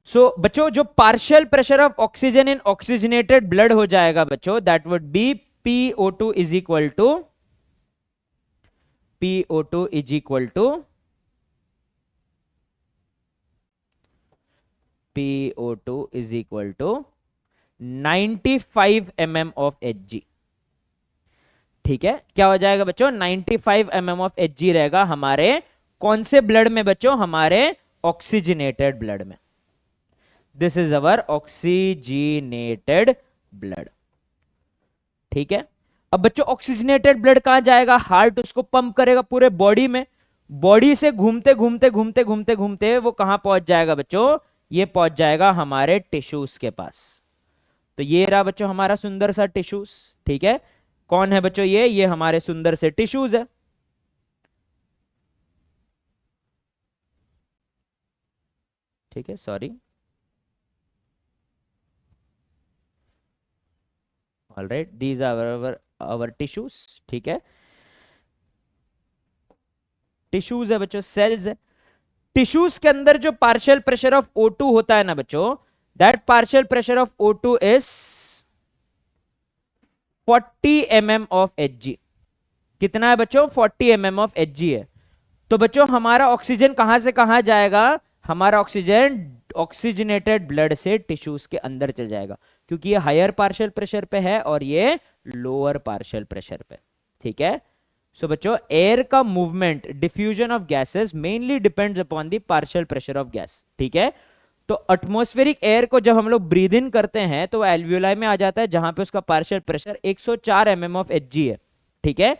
[SPEAKER 1] सो बच्चों जो partial pressure of oxygen in oxygenated blood हो जाएगा बच्चों, that would be PO2 is equal to PO2 is equal to PO2 is equal to 95 mm of Hg। ठीक है, क्या हो जाएगा बच्चों, 95 mm ऑफ Hg रहेगा हमारे कौन से ब्लड में बच्चों, हमारे ऑक्सीजनेटेड ब्लड में। This is our oxygenated blood. ठीक है, अब बच्चों ऑक्सीजनेटेड ब्लड कहां जाएगा, हार्ट उसको पंप करेगा पूरे बॉडी में। बॉडी से घूमते घूमते घूमते घूमते घूमते वो कहां पहुंच जाएगा बच्चों, ये पहुंच जाएगा हमारे टिश्यूज के पास। तो ये रहा बच्चों हमारा सुंदर सा टिश्यूज। ठीक है, कौन है बच्चों, ये हमारे सुंदर से टिश्यूज है। ठीक है, sorry, all right, these are our tissues. ठीक है, टिश्यूज है बच्चों, सेल्स है। टिश्यूज के अंदर जो पार्शियल प्रेशर ऑफ O2 होता है ना बच्चों, that partial pressure of O2 is 40 mm of Hg। कितना है बच्चों, 40 mm ऑफ Hg है। तो बच्चों हमारा ऑक्सीजन कहां से कहां जाएगा, हमारा ऑक्सीजन ऑक्सीजनेटेड ब्लड से टिश्यूज के अंदर चल जाएगा, क्योंकि ये हायर पार्शियल प्रेशर पे है और ये लोअर पार्शियल प्रेशर पे। ठीक है, सो बच्चों एयर का movement, diffusion of gases mainly depends upon the partial pressure of gas. ठीक है, तो एटमॉस्फेरिक एयर को जब हम लोग ब्रीद इन करते हैं तो एल्वियोलाई में आ जाता है, जहां पे उसका partial pressure 104 mm of Hg है। ठीक है,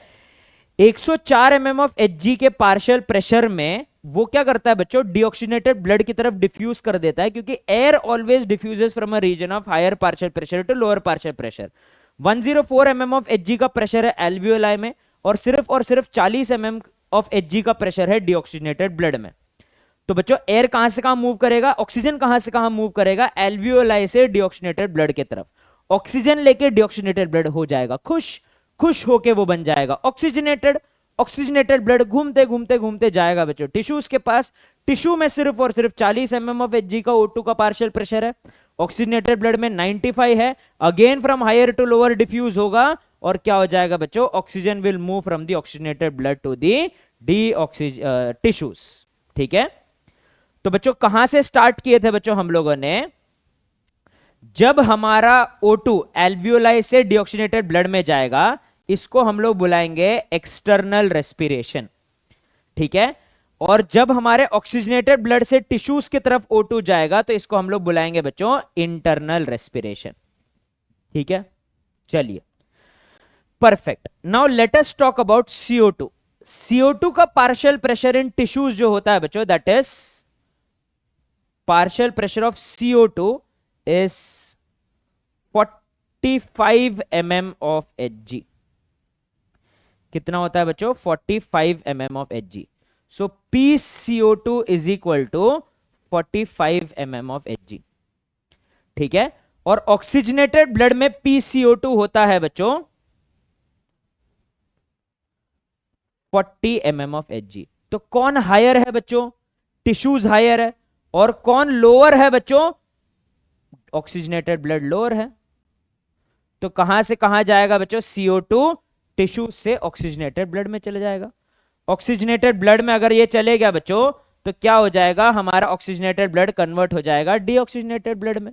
[SPEAKER 1] 104 mm ऑफ Hg के पार्शियल प्रेशर में वो क्या करता है बच्चों, डीऑक्सीजनेटेड ब्लड की तरफ डिफ्यूज कर देता है, क्योंकि air always diffuses from a region of higher partial pressure to lower partial pressure. 104 mm of Hg का प्रेशर है एल्वियोलाई में, और सिर्फ 40 mm ऑफ Hg का प्रेशर है डीऑक्सीजनेटेड ब्लड में। तो बच्चों एयर कहां से कहां मूव करेगा, ऑक्सीजन कहां से कहां मूव करेगा, एल्वियोलाई से डीऑक्सीजनेटेड ब्लड की तरफ। ऑक्सीजन लेके डीऑक्सीजनेटेड ब्लड हो जाएगा खुश, खुश होके वो बन जाएगा ऑक्सीजनेटेड। ऑक्सीजनेटेड ब्लड घूमते घूमते घूमते जाएगा बच्चों टिश्यूज के पास। टिश्यू में सिर्फ 40 mm ऑफ Hg का O2 का पार्शियल प्रेशर है, ऑक्सीजनेटेड ब्लड में 95 है। Again from higher to lower diffuse होगा, और क्या हो जाएगा बच्चों, oxygen will move from the oxygenated blood to the tissues. ठीक है, तो बच्चों कहां से स्टार्ट किए थे बच्चों हम लोगों ने, जब हमारा O2 एल्वियोलाई से डीऑक्सीजनेटेड ब्लड में जाएगा, इसको हम लोग बुलाएंगे एक्सटर्नल रेस्पिरेशन। ठीक है, और जब हमारे ऑक्सीजनेटेड ब्लड से टिश्यूज की तरफ O2 जाएगा तो इसको हम लोग बुलाएंगे बच्चों इंटरनल रेस्पिरेशन। ठीक है, चलिए perfect. Now let us talk about CO2। CO2 का पार्शियल प्रेशर इन टिश्यूज जो होता है बच्चों, that is partial pressure of CO2 is 45 mm of Hg। कितना होता है बच्चों? 45 mm of Hg। So PCO2 is equal to 45 mm of Hg। ठीक है, और ऑक्सीजनेटेड ब्लड में PCO2 होता है बच्चों 40 mm ऑफ Hg। तो कौन हायर है बच्चों? टिश्यूज हायर है। और कौन लोअर है बच्चों? ऑक्सीजनेटेड ब्लड लोअर है। तो कहां से कहां जाएगा बच्चों? CO2 टिश्यू से ऑक्सीजनेटेड ब्लड में चले जाएगा। ऑक्सीजनेटेड ब्लड में अगर ये चले गया बच्चों तो क्या हो जाएगा? हमारा ऑक्सीजनेटेड ब्लड कन्वर्ट हो जाएगा डीऑक्सीजनेटेड ब्लड में।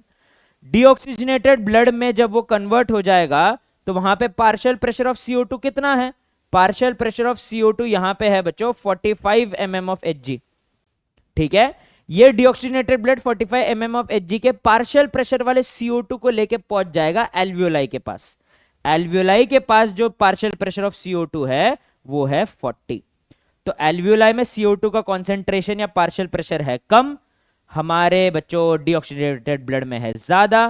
[SPEAKER 1] डीऑक्सीजनेटेड ब्लड में जब वो कन्वर्ट हो जाएगा तो वहां पे पार्शियल प्रेशर ऑफ CO2 कितना है? पार्शियल प्रेशर ऑफ CO2 यहां पे है बच्चों 45 mm ऑफ Hg। ठीक है, ये deoxygenated blood 45 mm of Hg के पार्शियल प्रेशर वाले CO2 को लेके पहुंच जाएगा एल्वियोलाई के पास। एल्वियोलाई के पास जो पार्शियल प्रेशर ऑफ CO2 है वो है 40। तो एल्वियोलाई में CO2 का कॉन्सेंट्रेशन या पार्शियल प्रेशर है कम, हमारे बच्चों डीऑक्सीजनेटेड ब्लड में है ज्यादा।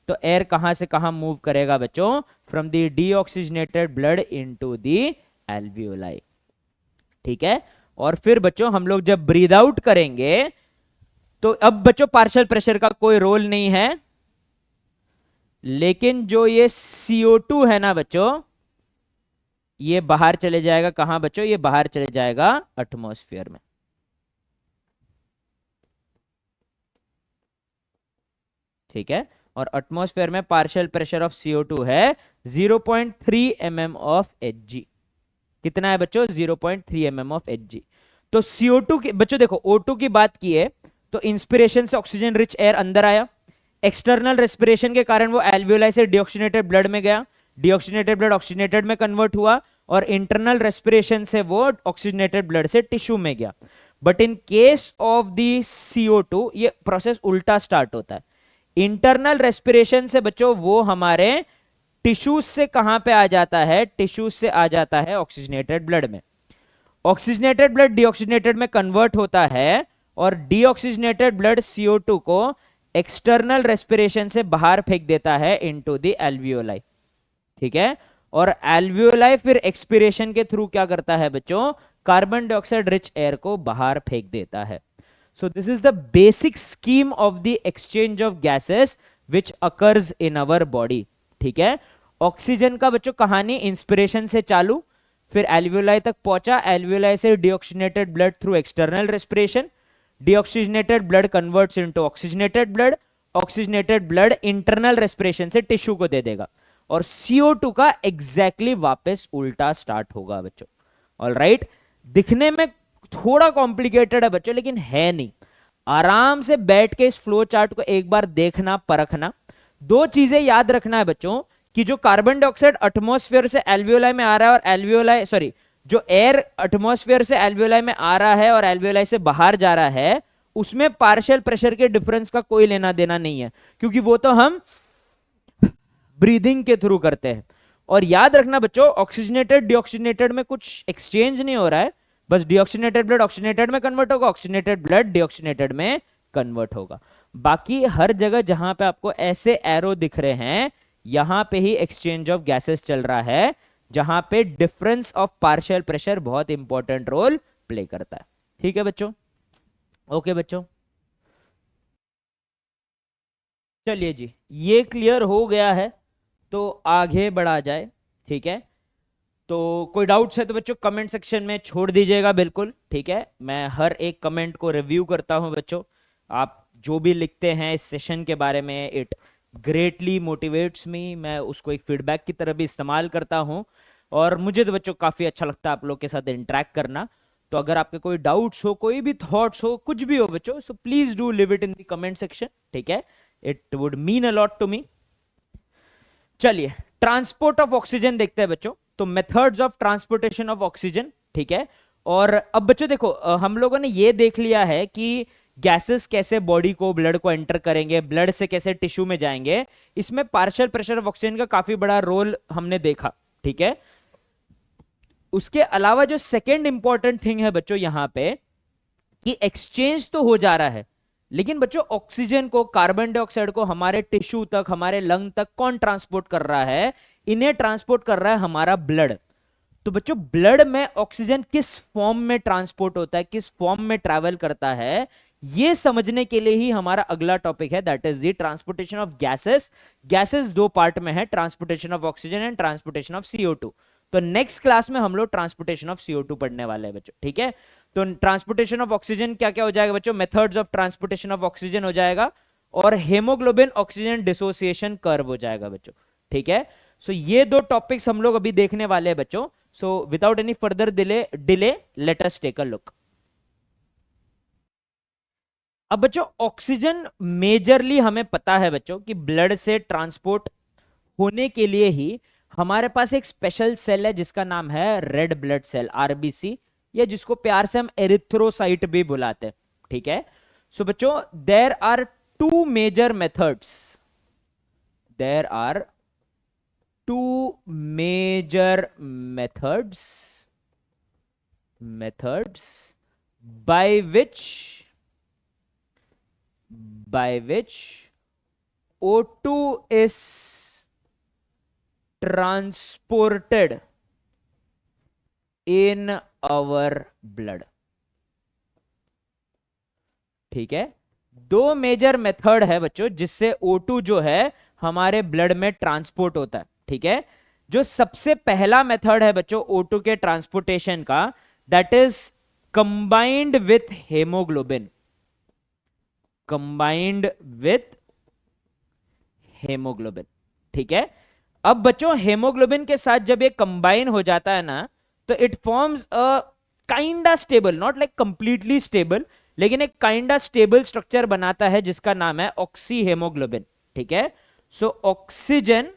[SPEAKER 1] तो एयर कहां से कहां मूव करेगा बच्चों? From the deoxygenated blood into the alveoli. ठीक है, और फिर बच्चों हम लोग जब ब्रीद आउट करेंगे तो अब बच्चों पार्शियल प्रेशर का कोई रोल नहीं है, लेकिन जो ये CO2 है ना बच्चों, ये बाहर चले जाएगा। कहां बच्चों? ये बाहर चले जाएगा एटमॉस्फेयर में। ठीक है, और एटमॉस्फेयर में पार्शियल प्रेशर ऑफ CO2 है 0.3 mm ऑफ Hg। कितना है बच्चों? 0.3 mm ऑफ Hg। तो CO2 की बच्चों देखो O2 की बात की है तो इंस्पिरेशन से ऑक्सीजन रिच एयर अंदर आया, एक्सटर्नल रेस्पिरेशन के कारण वो एल्वियोलाई से डीऑक्सीजनेटेड ब्लड में गया, डीऑक्सीजनेटेड ब्लड ऑक्सीजनेटेड में कन्वर्ट हुआ, और इंटरनल रेस्पिरेशन से वो ऑक्सीजनेटेड ब्लड से टिश्यू में गया। But in case of the CO2 ये प्रोसेस उल्टा स्टार्ट होता है। इंटरनल रेस्पिरेशन से बच्चों वो हमारे टिश्यूज से कहां पे आ जाता है? टिश्यूज से आ जाता है ऑक्सीजनेटेड ब्लड में। ऑक्सीजनेटेड ब्लड डीऑक्सीजनेटेड में कन्वर्ट होता है और डीऑक्सीजनेटेड ब्लड CO2 को एक्सटर्नल रेस्पिरेशन से बाहर फेंक देता है इनटू द एल्वियोलाई। ठीक है, और एल्वियोलाई फिर एक्सपिरेशन के थ्रू क्या करता है बच्चों? कार्बन डाइऑक्साइड रिच एयर को बाहर फेंक देता है। So this is the basic scheme of the exchange of gases which occurs in our body. ठीक है, ऑक्सीजन का बच्चों कहानी इंस्पिरेशन से चालू, फिर एल्वियोलाई तक पहुंचा, एल्वियोलाई से deoxygenated blood through external respiration, deoxygenated blood converts into oxygenated blood, oxygenated blood internal respiration से टिश्यू को दे देगा, और CO2 का एग्जैक्टली वापस उल्टा स्टार्ट होगा बच्चों। ऑलराइट, दिखने में थोड़ा कॉम्प्लिकेटेड है बच्चों, लेकिन है नहीं। आराम से बैठ के इस फ्लो चार्ट को एक बार देखना, परखना। दो चीजें याद रखना है बच्चों कि जो कार्बन डाइऑक्साइड एटमॉस्फेयर से एल्वियोलाई में आ रहा है और एल्वियोलाई सॉरी जो एयर एटमॉस्फेयर से एल्वियोलाई में आ रहा है और एल्वियोलाई से बाहर जा रहा है, उसमें पार्शियल प्रेशर के डिफरेंस का कोई लेना देना नहीं है, क्योंकि वो तो हम ब्रीदिंग के थ्रू करते हैं। और याद रखना बच्चों, ऑक्सीजनेटेड डीऑक्सीजनेटेड में कुछ एक्सचेंज नहीं हो रहा है, बस डीऑक्सीजनेटेड ब्लड ऑक्सीजनेटेड में कन्वर्ट होगा, ऑक्सीजनेटेड ब्लड डीऑक्सीजनेटेड में कन्वर्ट होगा। बाकी हर जगह जहां पे आपको ऐसे एरो दिख रहे हैं, यहां पे ही एक्सचेंज ऑफ गैसेस चल रहा है, जहां पे डिफरेंस ऑफ पार्शियल प्रेशर बहुत इंपॉर्टेंट रोल प्ले करता है। ठीक है बच्चों? ओके बच्चों, चलिए जी, ये क्लियर हो गया है तो आगे बढ़ा जाए। ठीक है, तो कोई डाउट्स है तो बच्चों कमेंट सेक्शन में छोड़ दीजिएगा बिल्कुल। ठीक है, मैं हर एक कमेंट को रिव्यू करता हूं बच्चों। आप जो भी लिखते हैं इस सेशन के बारे में, इट ग्रेटली मोटिवेट्स मी। मैं उसको एक फीडबैक की तरह भी इस्तेमाल करता हूं, और मुझे तो बच्चों काफ़ी अच्छा लगता है आप लोग के साथ इंटरेक्ट करना। तो अगर आपके कोई डाउट्स हो, कोई भी थॉट्स हो, कुछ भी हो बच्चों, so please do leave it in the comment section. ठीक है, it would mean a lot to me. चलिए, ट्रांसपोर्ट ऑफ ऑक्सीजन देखते हैं बच्चों। तो methods of transportation of oxygen. ठीक है, और अब बच्चों देखो, हम लोगों ने ये देख लिया है कि गैसेस कैसे बॉडी को, ब्लड को एंटर करेंगे, ब्लड से कैसे टिश्यू में जाएंगे। इसमें पार्शियल प्रेशर ऑफ ऑक्सीजन का काफी बड़ा रोल हमने देखा। ठीक है, उसके अलावा जो सेकेंड इंपॉर्टेंट थिंग है बच्चों यहां पे, कि एक्सचेंज तो हो जा रहा है, लेकिन बच्चों ऑक्सीजन को, कार्बन डाइऑक्साइड को हमारे टिश्यू तक, हमारे लंग तक कौन ट्रांसपोर्ट कर रहा है? इन्हें ट्रांसपोर्ट कर रहा है हमारा ब्लड। तो बच्चों ब्लड में ऑक्सीजन किस फॉर्म में ट्रांसपोर्ट होता है, किस फॉर्म में ट्रैवल करता है, ये समझने के लिए ही हमारा अगला टॉपिक है, that is the transportation of gases. Gases दो पार्ट में है, transportation of oxygen and transportation of CO2। तो नेक्स्ट क्लास में हम लोग ट्रांसपोर्टेशन ऑफ CO2 पढ़ने वाले हैं बच्चों, ठीक है। तो ट्रांसपोर्टेशन ऑफ ऑक्सीजन क्या क्या हो जाएगा बच्चों, methods of transportation of oxygen हो जाएगा, और हेमोग्लोबिन ऑक्सीजन डिसोसिएशन कर्व हो जाएगा बच्चों, ठीक है। सो ये दो टॉपिक्स हम लोग अभी देखने वाले हैं बच्चों। So without any further delay let us take a look. अब बच्चों ऑक्सीजन मेजरली हमें पता है बच्चों कि ब्लड से ट्रांसपोर्ट होने के लिए ही हमारे पास एक स्पेशल सेल है जिसका नाम है रेड ब्लड सेल, RBC, या जिसको प्यार से हम एरिथ्रोसाइट भी बुलाते हैं, ठीक है। सो बच्चों there are two major methods, there are two major methods by which O2 is transported in our blood, ठीक है। दो मेजर मेथड है बच्चों जिससे O2 जो है हमारे ब्लड में ट्रांसपोर्ट होता है, ठीक है। जो सबसे पहला मेथड है बच्चों O2 के ट्रांसपोर्टेशन का, that is combined with haemoglobin, combined with haemoglobin, ठीक है। अब बच्चों हेमोग्लोबिन के साथ जब ये कंबाइन हो जाता है ना, तो it forms a kinda stable, not like completely stable, लेकिन एक काइंडा स्टेबल स्ट्रक्चर बनाता है जिसका नाम है ऑक्सी हेमोग्लोबिन, ठीक है। So oxygen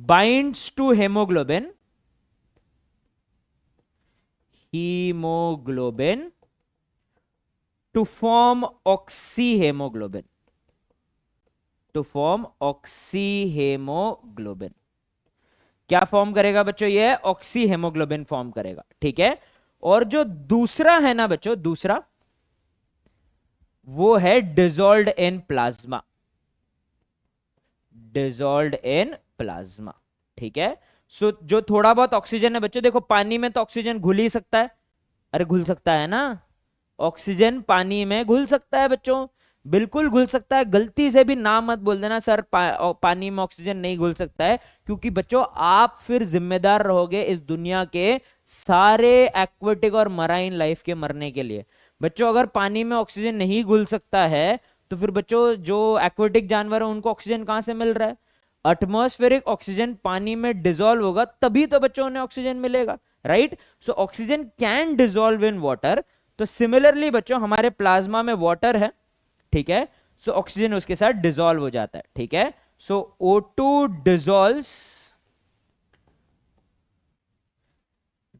[SPEAKER 1] binds to hemoglobin to form oxyhemoglobin, क्या फॉर्म करेगा बच्चों, ये ऑक्सी हेमोग्लोबिन फॉर्म करेगा, ठीक है। और जो दूसरा है ना बच्चों, दूसरा वो है dissolved in plasma, dissolved in plasma, ठीक है। सो जो थोड़ा बहुत ऑक्सीजन है बच्चों, देखो पानी में तो ऑक्सीजन घुल ही सकता है, अरे घुल सकता है ना, ऑक्सीजन पानी में घुल सकता है बच्चों, बिल्कुल घुल सकता है। गलती से भी ना मत बोल देना सर पानी में ऑक्सीजन नहीं घुल सकता है, क्योंकि बच्चों आप फिर जिम्मेदार रहोगे इस दुनिया के सारे एक्वेटिक और मराइन लाइफ के मरने के लिए। बच्चों अगर पानी में ऑक्सीजन नहीं घुल सकता है तो फिर बच्चों जो एक्वेटिक जानवर है उनको ऑक्सीजन कहां से मिल रहा है, एटमॉस्फेरिक ऑक्सीजन पानी में डिसॉल्व होगा तभी तो बच्चों उन्हें ऑक्सीजन मिलेगा, right. So oxygen can dissolve in water, तो सिमिलरली बच्चों हमारे प्लाज्मा में वाटर है, ठीक है। सो ऑक्सीजन उसके साथ डिसॉल्व हो जाता है, ठीक है। सो O2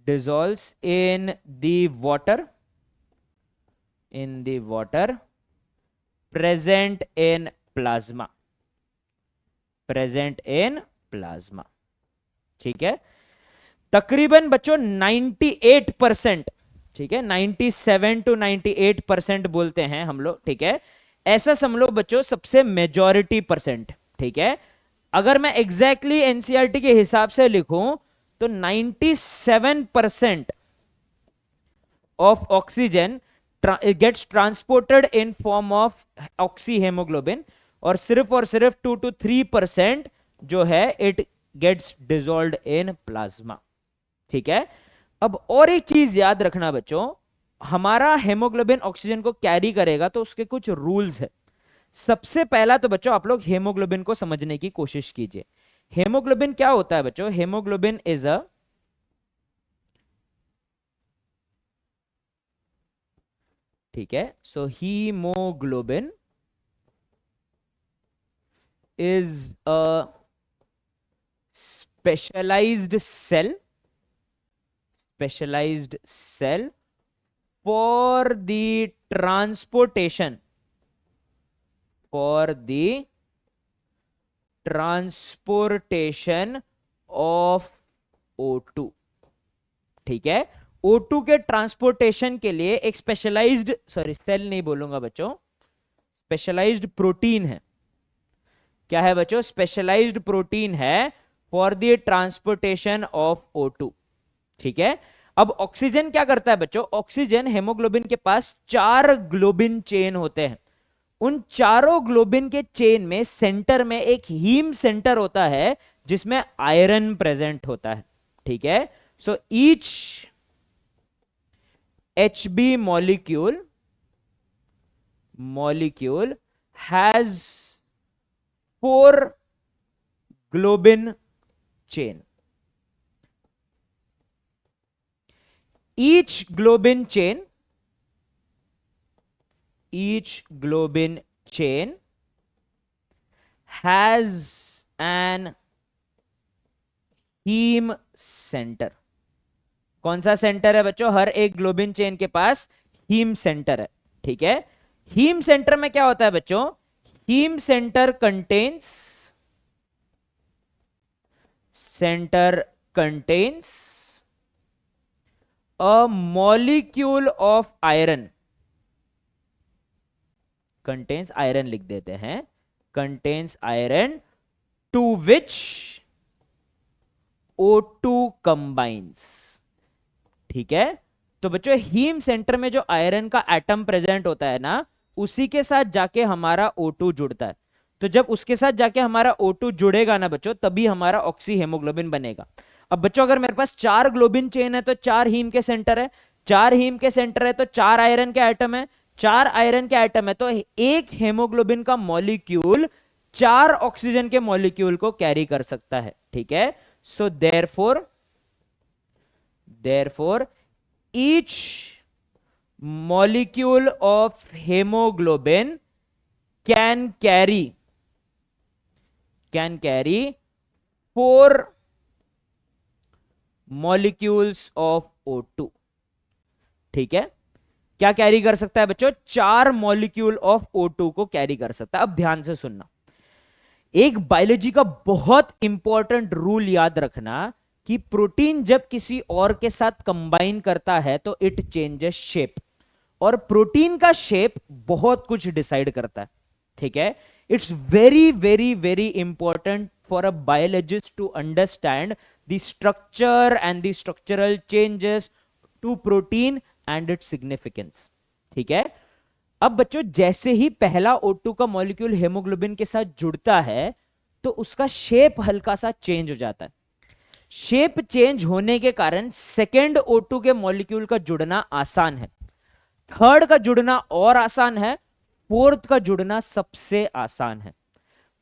[SPEAKER 1] dissolves in the water present in plasma, ठीक है। तकरीबन बच्चों 98%, ठीक है, 97 to 98% बोलते हैं हम लोग, ठीक है। ऐसा समझ लो बच्चों सबसे मेजॉरिटी परसेंट, ठीक है। अगर मैं एग्जैक्टली एनसीईआरटी के हिसाब से लिखूं तो 97% of oxygen gets transported in form of oxyhaemoglobin, और सिर्फ 2 to 3% जो है it gets dissolved in plasma, ठीक है। अब और एक चीज याद रखना बच्चों, हमारा हेमोग्लोबिन ऑक्सीजन को कैरी करेगा तो उसके कुछ रूल्स है। सबसे पहला तो बच्चों आप लोग हेमोग्लोबिन को समझने की कोशिश कीजिए। हेमोग्लोबिन क्या होता है बच्चों, हेमोग्लोबिन इज अ, ठीक है, so haemoglobin is a specialized cell for the transportation of O2, ठीक है। O2 के ट्रांसपोर्टेशन के लिए एक स्पेशलाइज्ड, सॉरी सेल नहीं बोलूंगा बच्चों, स्पेशलाइज्ड प्रोटीन है। क्या है बच्चों, स्पेशलाइज्ड प्रोटीन है for the transportation of O2। ठीक है, अब ऑक्सीजन क्या करता है बच्चों, ऑक्सीजन हेमोग्लोबिन के पास 4 ग्लोबिन चेन होते हैं। उन चारों ग्लोबिन के चेन में सेंटर में एक हीम सेंटर होता है जिसमें आयरन प्रेजेंट होता है। ठीक है, so each HB molecule has 4 globin chain. Each globin chain has an heme center. कौन सा सेंटर है बच्चों, हर एक ग्लोबिन चेन के पास हीम सेंटर है। ठीक है, हीम सेंटर में क्या होता है बच्चों, haem centre contains a molecule of iron, contains iron लिख देते हैं, contains iron to which O2 combines. ठीक है, तो बच्चों हीम सेंटर में जो आयरन का एटम प्रेजेंट होता है ना, उसी के साथ जाके हमारा O2 जुड़ता है। तो जब उसके साथ जाके हमारा O2 जुड़ेगा ना बच्चों, तभी हमारा ऑक्सी हेमोग्लोबिन बनेगा। अब बच्चों अगर मेरे पास 4 ग्लोबिन चेन है तो 4 हीम के सेंटर है, 4 हीम के सेंटर है तो 4 आयरन के एटम है, 4 आयरन के एटम है तो एक हेमोग्लोबिन का मॉलिक्यूल 4 ऑक्सीजन के मॉलिक्यूल को कैरी कर सकता है। ठीक है, सो therefore each molecule of hemoglobin can carry 4 molecules of O2। ठीक है, क्या कैरी कर सकता है बच्चों, 4 मॉलिक्यूल ऑफ O2 को कैरी कर सकता है। अब ध्यान से सुनना, एक बायोलॉजी का बहुत इंपॉर्टेंट रूल याद रखना कि प्रोटीन जब किसी और के साथ कंबाइन करता है तो इट चेंजेस शेप, और प्रोटीन का शेप बहुत कुछ डिसाइड करता है। ठीक है, it's very very very important for a biologist to understand the structure and the structural changes to protein and its significance. ठीक है, अब बच्चों जैसे ही पहला O2 का मॉलिक्यूल हेमोग्लोबिन के साथ जुड़ता है तो उसका शेप हल्का सा चेंज हो जाता है। शेप चेंज होने के कारण सेकेंड O2 के मॉलिक्यूल का जुड़ना आसान है, थर्ड का जुड़ना और आसान है, फोर्थ का जुड़ना सबसे आसान है।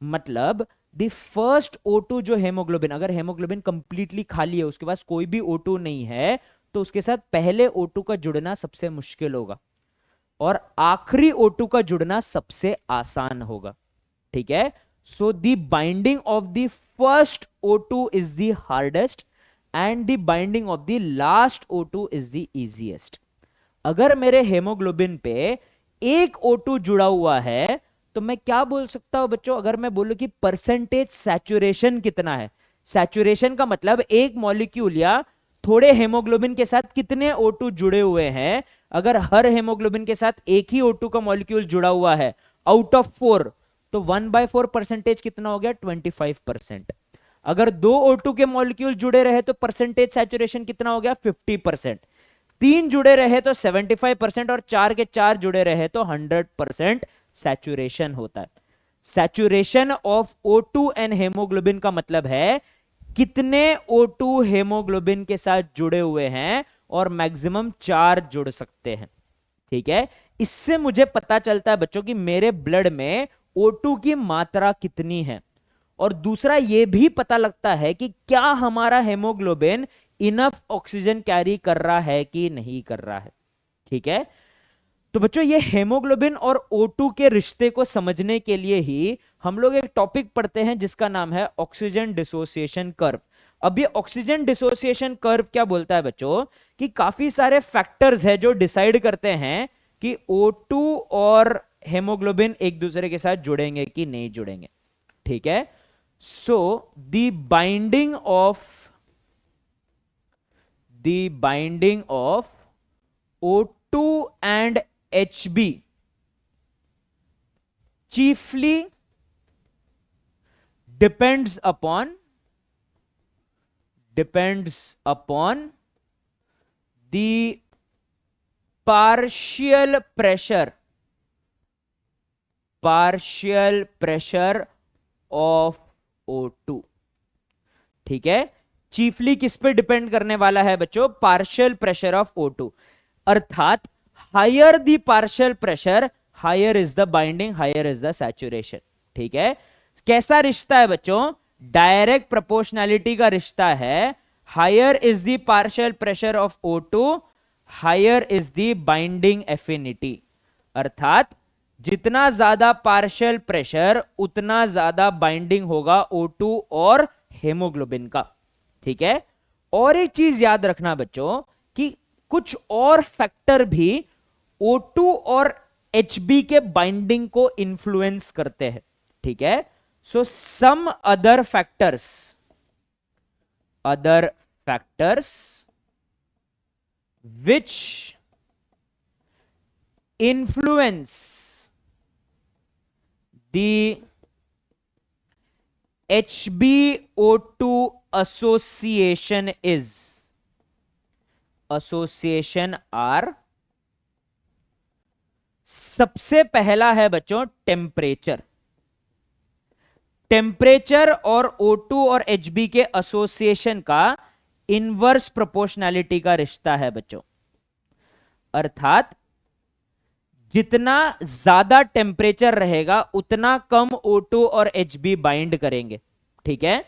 [SPEAKER 1] मतलब द फर्स्ट O2 जो हेमोग्लोबिन, अगर हेमोग्लोबिन कंप्लीटली खाली है, उसके पास कोई भी O2 नहीं है, तो उसके साथ पहले O2 का जुड़ना सबसे मुश्किल होगा और आखिरी O2 का जुड़ना सबसे आसान होगा। ठीक है, so the binding of the first O2 is the hardest and the binding of the last O2 is the easiest. अगर मेरे हेमोग्लोबिन पे एक O2 जुड़ा हुआ है तो मैं क्या बोल सकता हूं बच्चों, अगर मैं बोलूं कि परसेंटेज सैचुरेशन कितना है, सैचुरेशन का मतलब एक मॉलिक्यूल या थोड़े हेमोग्लोबिन के साथ कितने O2 जुड़े हुए हैं। अगर हर हेमोग्लोबिन के साथ एक ही O2 का मॉलिक्यूल जुड़ा हुआ है आउट ऑफ 4, तो 1/4 परसेंटेज कितना हो गया, 25%। अगर 2 O2 के मॉलिक्यूल जुड़े रहे तो परसेंटेज सैचुरेशन कितना हो गया, 50%। 3 जुड़े रहे तो 75% और 4 के 4 जुड़े रहे तो 100% सैचुरेशन होता है। Saturation of O2 and haemoglobin का मतलब है कितने O2 हेमोग्लोबिन के साथ जुड़े हुए हैं, और मैक्सिमम 4 जुड़ सकते हैं। ठीक है, इससे मुझे पता चलता है बच्चों कि मेरे ब्लड में O2 की मात्रा कितनी है, और दूसरा यह भी पता लगता है कि क्या हमारा हेमोग्लोबिन इनफ ऑक्सीजन कैरी कर रहा है कि नहीं कर रहा है। ठीक है, तो बच्चों ये हेमोग्लोबिन और O2 के रिश्ते को समझने के लिए ही हम लोग एक टॉपिक पढ़ते हैं जिसका नाम है ऑक्सीजन डिसोसिएशन कर्व। अब ये ऑक्सीजन डिसोसिएशन कर्व क्या बोलता है बच्चों, कि काफी सारे फैक्टर्स है जो डिसाइड करते हैं कि O2 और हेमोग्लोबिन एक दूसरे के साथ जुड़ेंगे कि नहीं जुड़ेंगे। ठीक है, so the binding of O2 and HB chiefly depends upon depends upon the partial pressure of O2। ठीक है, चीफली किस पे डिपेंड करने वाला है बच्चों? Partial pressure of O2। अर्थात higher the partial pressure, higher is the binding, higher is the saturation. ठीक है, कैसा रिश्ता है बच्चों? डायरेक्ट प्रोपोर्शनैलिटी का रिश्ता है। Higher is the partial pressure of O2, higher is the binding affinity. अर्थात जितना ज्यादा पार्शियल प्रेशर उतना ज्यादा बाइंडिंग होगा O2 और हेमोग्लोबिन का। ठीक है, और एक चीज याद रखना बच्चों कि कुछ और फैक्टर भी O2 और HB के बाइंडिंग को इन्फ्लुएंस करते हैं। ठीक है, so some other factors which influence the HbO2 association are, सबसे पहला है बच्चों टेम्परेचर। टेम्परेचर और O2 और Hb के एसोसिएशन का इनवर्स प्रोपोर्शनैलिटी का रिश्ता है बच्चों। अर्थात जितना ज्यादा टेम्परेचर रहेगा उतना कम O2 और Hb बाइंड करेंगे। ठीक है,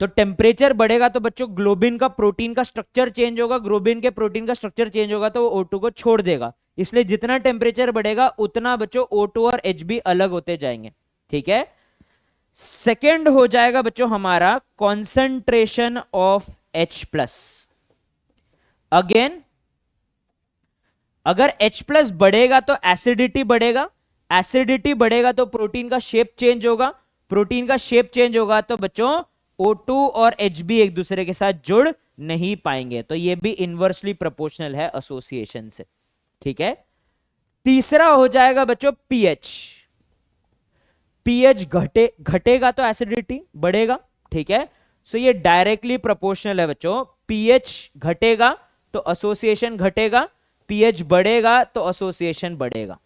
[SPEAKER 1] तो टेम्परेचर बढ़ेगा तो बच्चों ग्लोबिन का प्रोटीन का स्ट्रक्चर चेंज होगा, ग्लोबिन के प्रोटीन का स्ट्रक्चर चेंज होगा तो वो O2 को छोड़ देगा। इसलिए जितना टेम्परेचर बढ़ेगा उतना बच्चों O2 और Hb अलग होते जाएंगे। ठीक है, सेकेंड हो जाएगा बच्चों हमारा कॉन्सेंट्रेशन ऑफ H+। अगेन अगर H+ बढ़ेगा तो एसिडिटी बढ़ेगा, एसिडिटी बढ़ेगा तो प्रोटीन का शेप चेंज होगा, प्रोटीन का शेप चेंज होगा तो बच्चों O2 और Hb एक दूसरे के साथ जुड़ नहीं पाएंगे। तो ये भी इनवर्सली प्रोपोर्शनल है एसोसिएशन से। ठीक है, तीसरा हो जाएगा बच्चों pH। pH घटेगा तो एसिडिटी बढ़ेगा। ठीक है, सो ये डायरेक्टली प्रोपोर्शनल है बच्चों। pH घटेगा तो एसोसिएशन घटेगा, pH बढ़ेगा तो एसोसिएशन बढ़ेगा।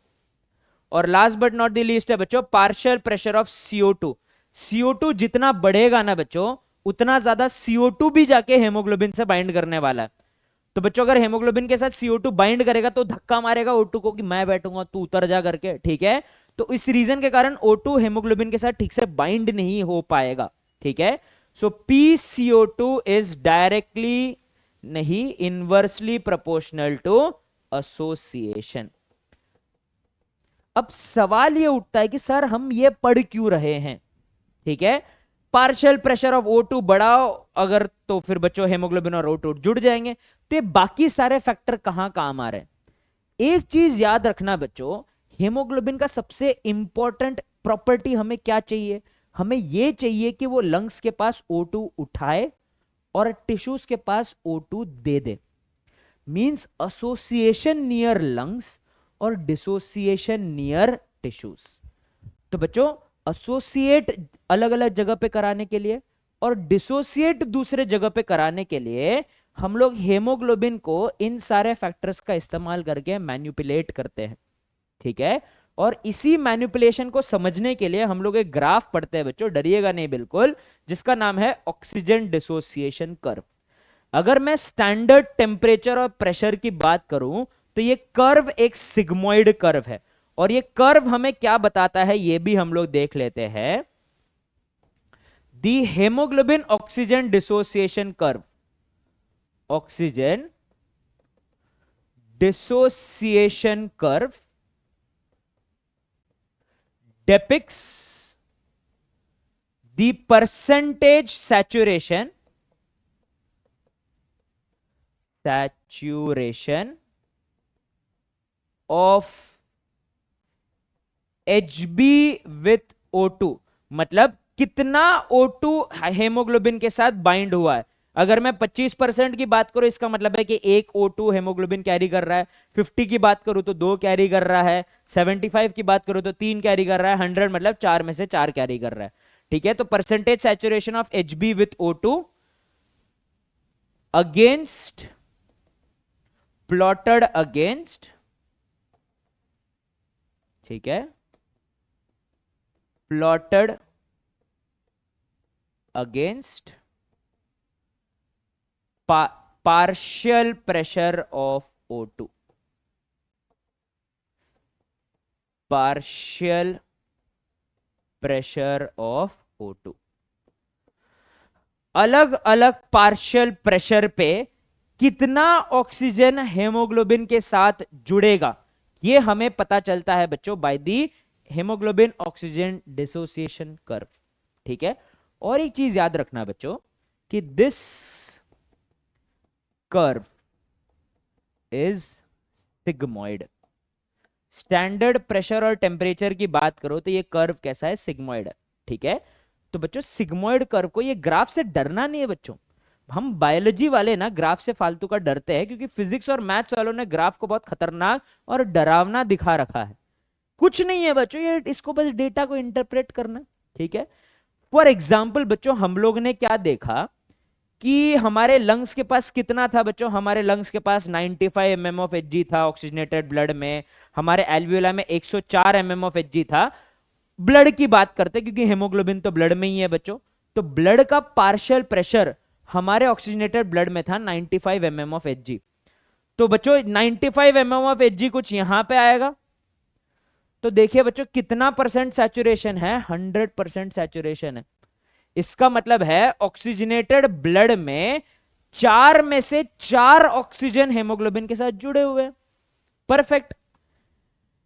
[SPEAKER 1] और last but not the least है बच्चों partial pressure of CO2। CO2 जितना बढ़ेगा ना बच्चों उतना ज्यादा CO2 भी जाके हेमोग्लोबिन से बाइंड करने वाला है। तो बच्चों अगर हेमोग्लोबिन के साथ CO2 बाइंड करेगा तो धक्का मारेगा O2 को कि मैं बैठूंगा तू उतर जा करके। ठीक है, तो इस रीजन के कारण O2 हेमोग्लोबिन के साथ ठीक से बाइंड नहीं हो पाएगा। ठीक है, सो PCO2 इज डायरेक्टली नहीं इनवर्सली प्रोपोर्शनल टू एसोसिएशन। अब सवाल ये उठता है कि सर हम ये पढ़ क्यों रहे हैं? ठीक है, पार्शियल प्रेशर ऑफ O2 बढ़ाओ अगर तो फिर बच्चों हेमोग्लोबिन और O2 जुड़ जाएंगे, तो ये बाकी सारे फैक्टर कहां काम आ रहे हैं? एक चीज याद रखना बच्चों, हेमोग्लोबिन का सबसे इंपॉर्टेंट प्रॉपर्टी हमें क्या चाहिए? हमें यह चाहिए कि वो लंग्स के पास O2 उठाए और टिश्यूज के पास O2 दे दे। मींस एसोसिएशन नियर लंग्स और डिसोसिएशन नियर टिश्यूज। तो बच्चों एसोसिएट अलग अलग जगह पे कराने के लिए और डिसोसिएट दूसरे जगह पे कराने के लिए हम लोग हेमोग्लोबिन को इन सारे फैक्टर्स का इस्तेमाल करके मैनिपुलेट करते हैं। ठीक है, और इसी मैनिपुलेशन को समझने के लिए हम लोग एक ग्राफ पढ़ते हैं बच्चों, डरिएगा नहीं बिल्कुल, जिसका नाम है ऑक्सीजन डिसोसिएशन कर्व। अगर मैं स्टैंडर्ड टेम्परेचर और प्रेशर की बात करूं तो ये कर्व एक सिग्मोइड कर्व है। और ये कर्व हमें क्या बताता है ये भी हम लोग देख लेते हैं। The haemoglobin oxygen dissociation curve, oxygen dissociation curve depicts the percentage saturation of Hb with O2। मतलब कितना O2 हेमोग्लोबिन के साथ बाइंड हुआ है। अगर मैं 25% की बात करूं इसका मतलब है कि एक O2 हेमोग्लोबिन कैरी कर रहा है, 50 की बात करूं तो 2 कैरी कर रहा है, 75 की बात करूं तो 3 कैरी कर रहा है, 100 मतलब 4 में से 4 कैरी कर रहा है। ठीक है, तो percentage saturation of Hb with O2 against, plotted against, ठीक है, plotted against partial pressure of O2, partial pressure of O2। अलग अलग पार्शियल प्रेशर पे कितना ऑक्सीजन हेमोग्लोबिन के साथ जुड़ेगा, ये हमें पता चलता है बच्चों by the haemoglobin oxygen dissociation curve, ठीक है। और एक चीज याद रखना बच्चों कि this curve is sigmoid. Standard pressure और टेम्परेचर की बात करो तो ये कर्व कैसा है, सिग्मोइड है, ठीक है। तो बच्चों सिग्मोइड कर्व को, ये ग्राफ से डरना नहीं है बच्चों। हम बायोलॉजी वाले ना ग्राफ से फालतू का डरते हैं, क्योंकि फिजिक्स और मैथ्स वालों ने ग्राफ को बहुत खतरनाक और डरावना दिखा रखा है। कुछ नहीं है बच्चों, ये इसको बस डेटा को इंटरप्रेट करना, ठीक है। फॉर एग्जाम्पल बच्चों हम लोग ने क्या देखा कि हमारे लंग्स के पास कितना था बच्चों, हमारे लंग्स के पास 95 mm ऑफ Hg था ऑक्सीजनेटेड ब्लड में, हमारे एल्वियोला में 104 mm ऑफ Hg था। ब्लड की बात करते क्योंकि हेमोग्लोबिन तो ब्लड में ही है बच्चों, तो ब्लड का पार्शियल प्रेशर हमारे ऑक्सीजनेटेड ब्लड में था 95 mm ऑफ Hg। तो बच्चों 95 mm ऑफ Hg कुछ यहां पे आएगा, तो देखिए बच्चों कितना परसेंट सैचुरेशन है, 100% सैचुरेशन है। इसका मतलब है ऑक्सीजनेटेड ब्लड में 4 में से 4 ऑक्सीजन हेमोग्लोबिन के साथ जुड़े हुए हैं, परफेक्ट।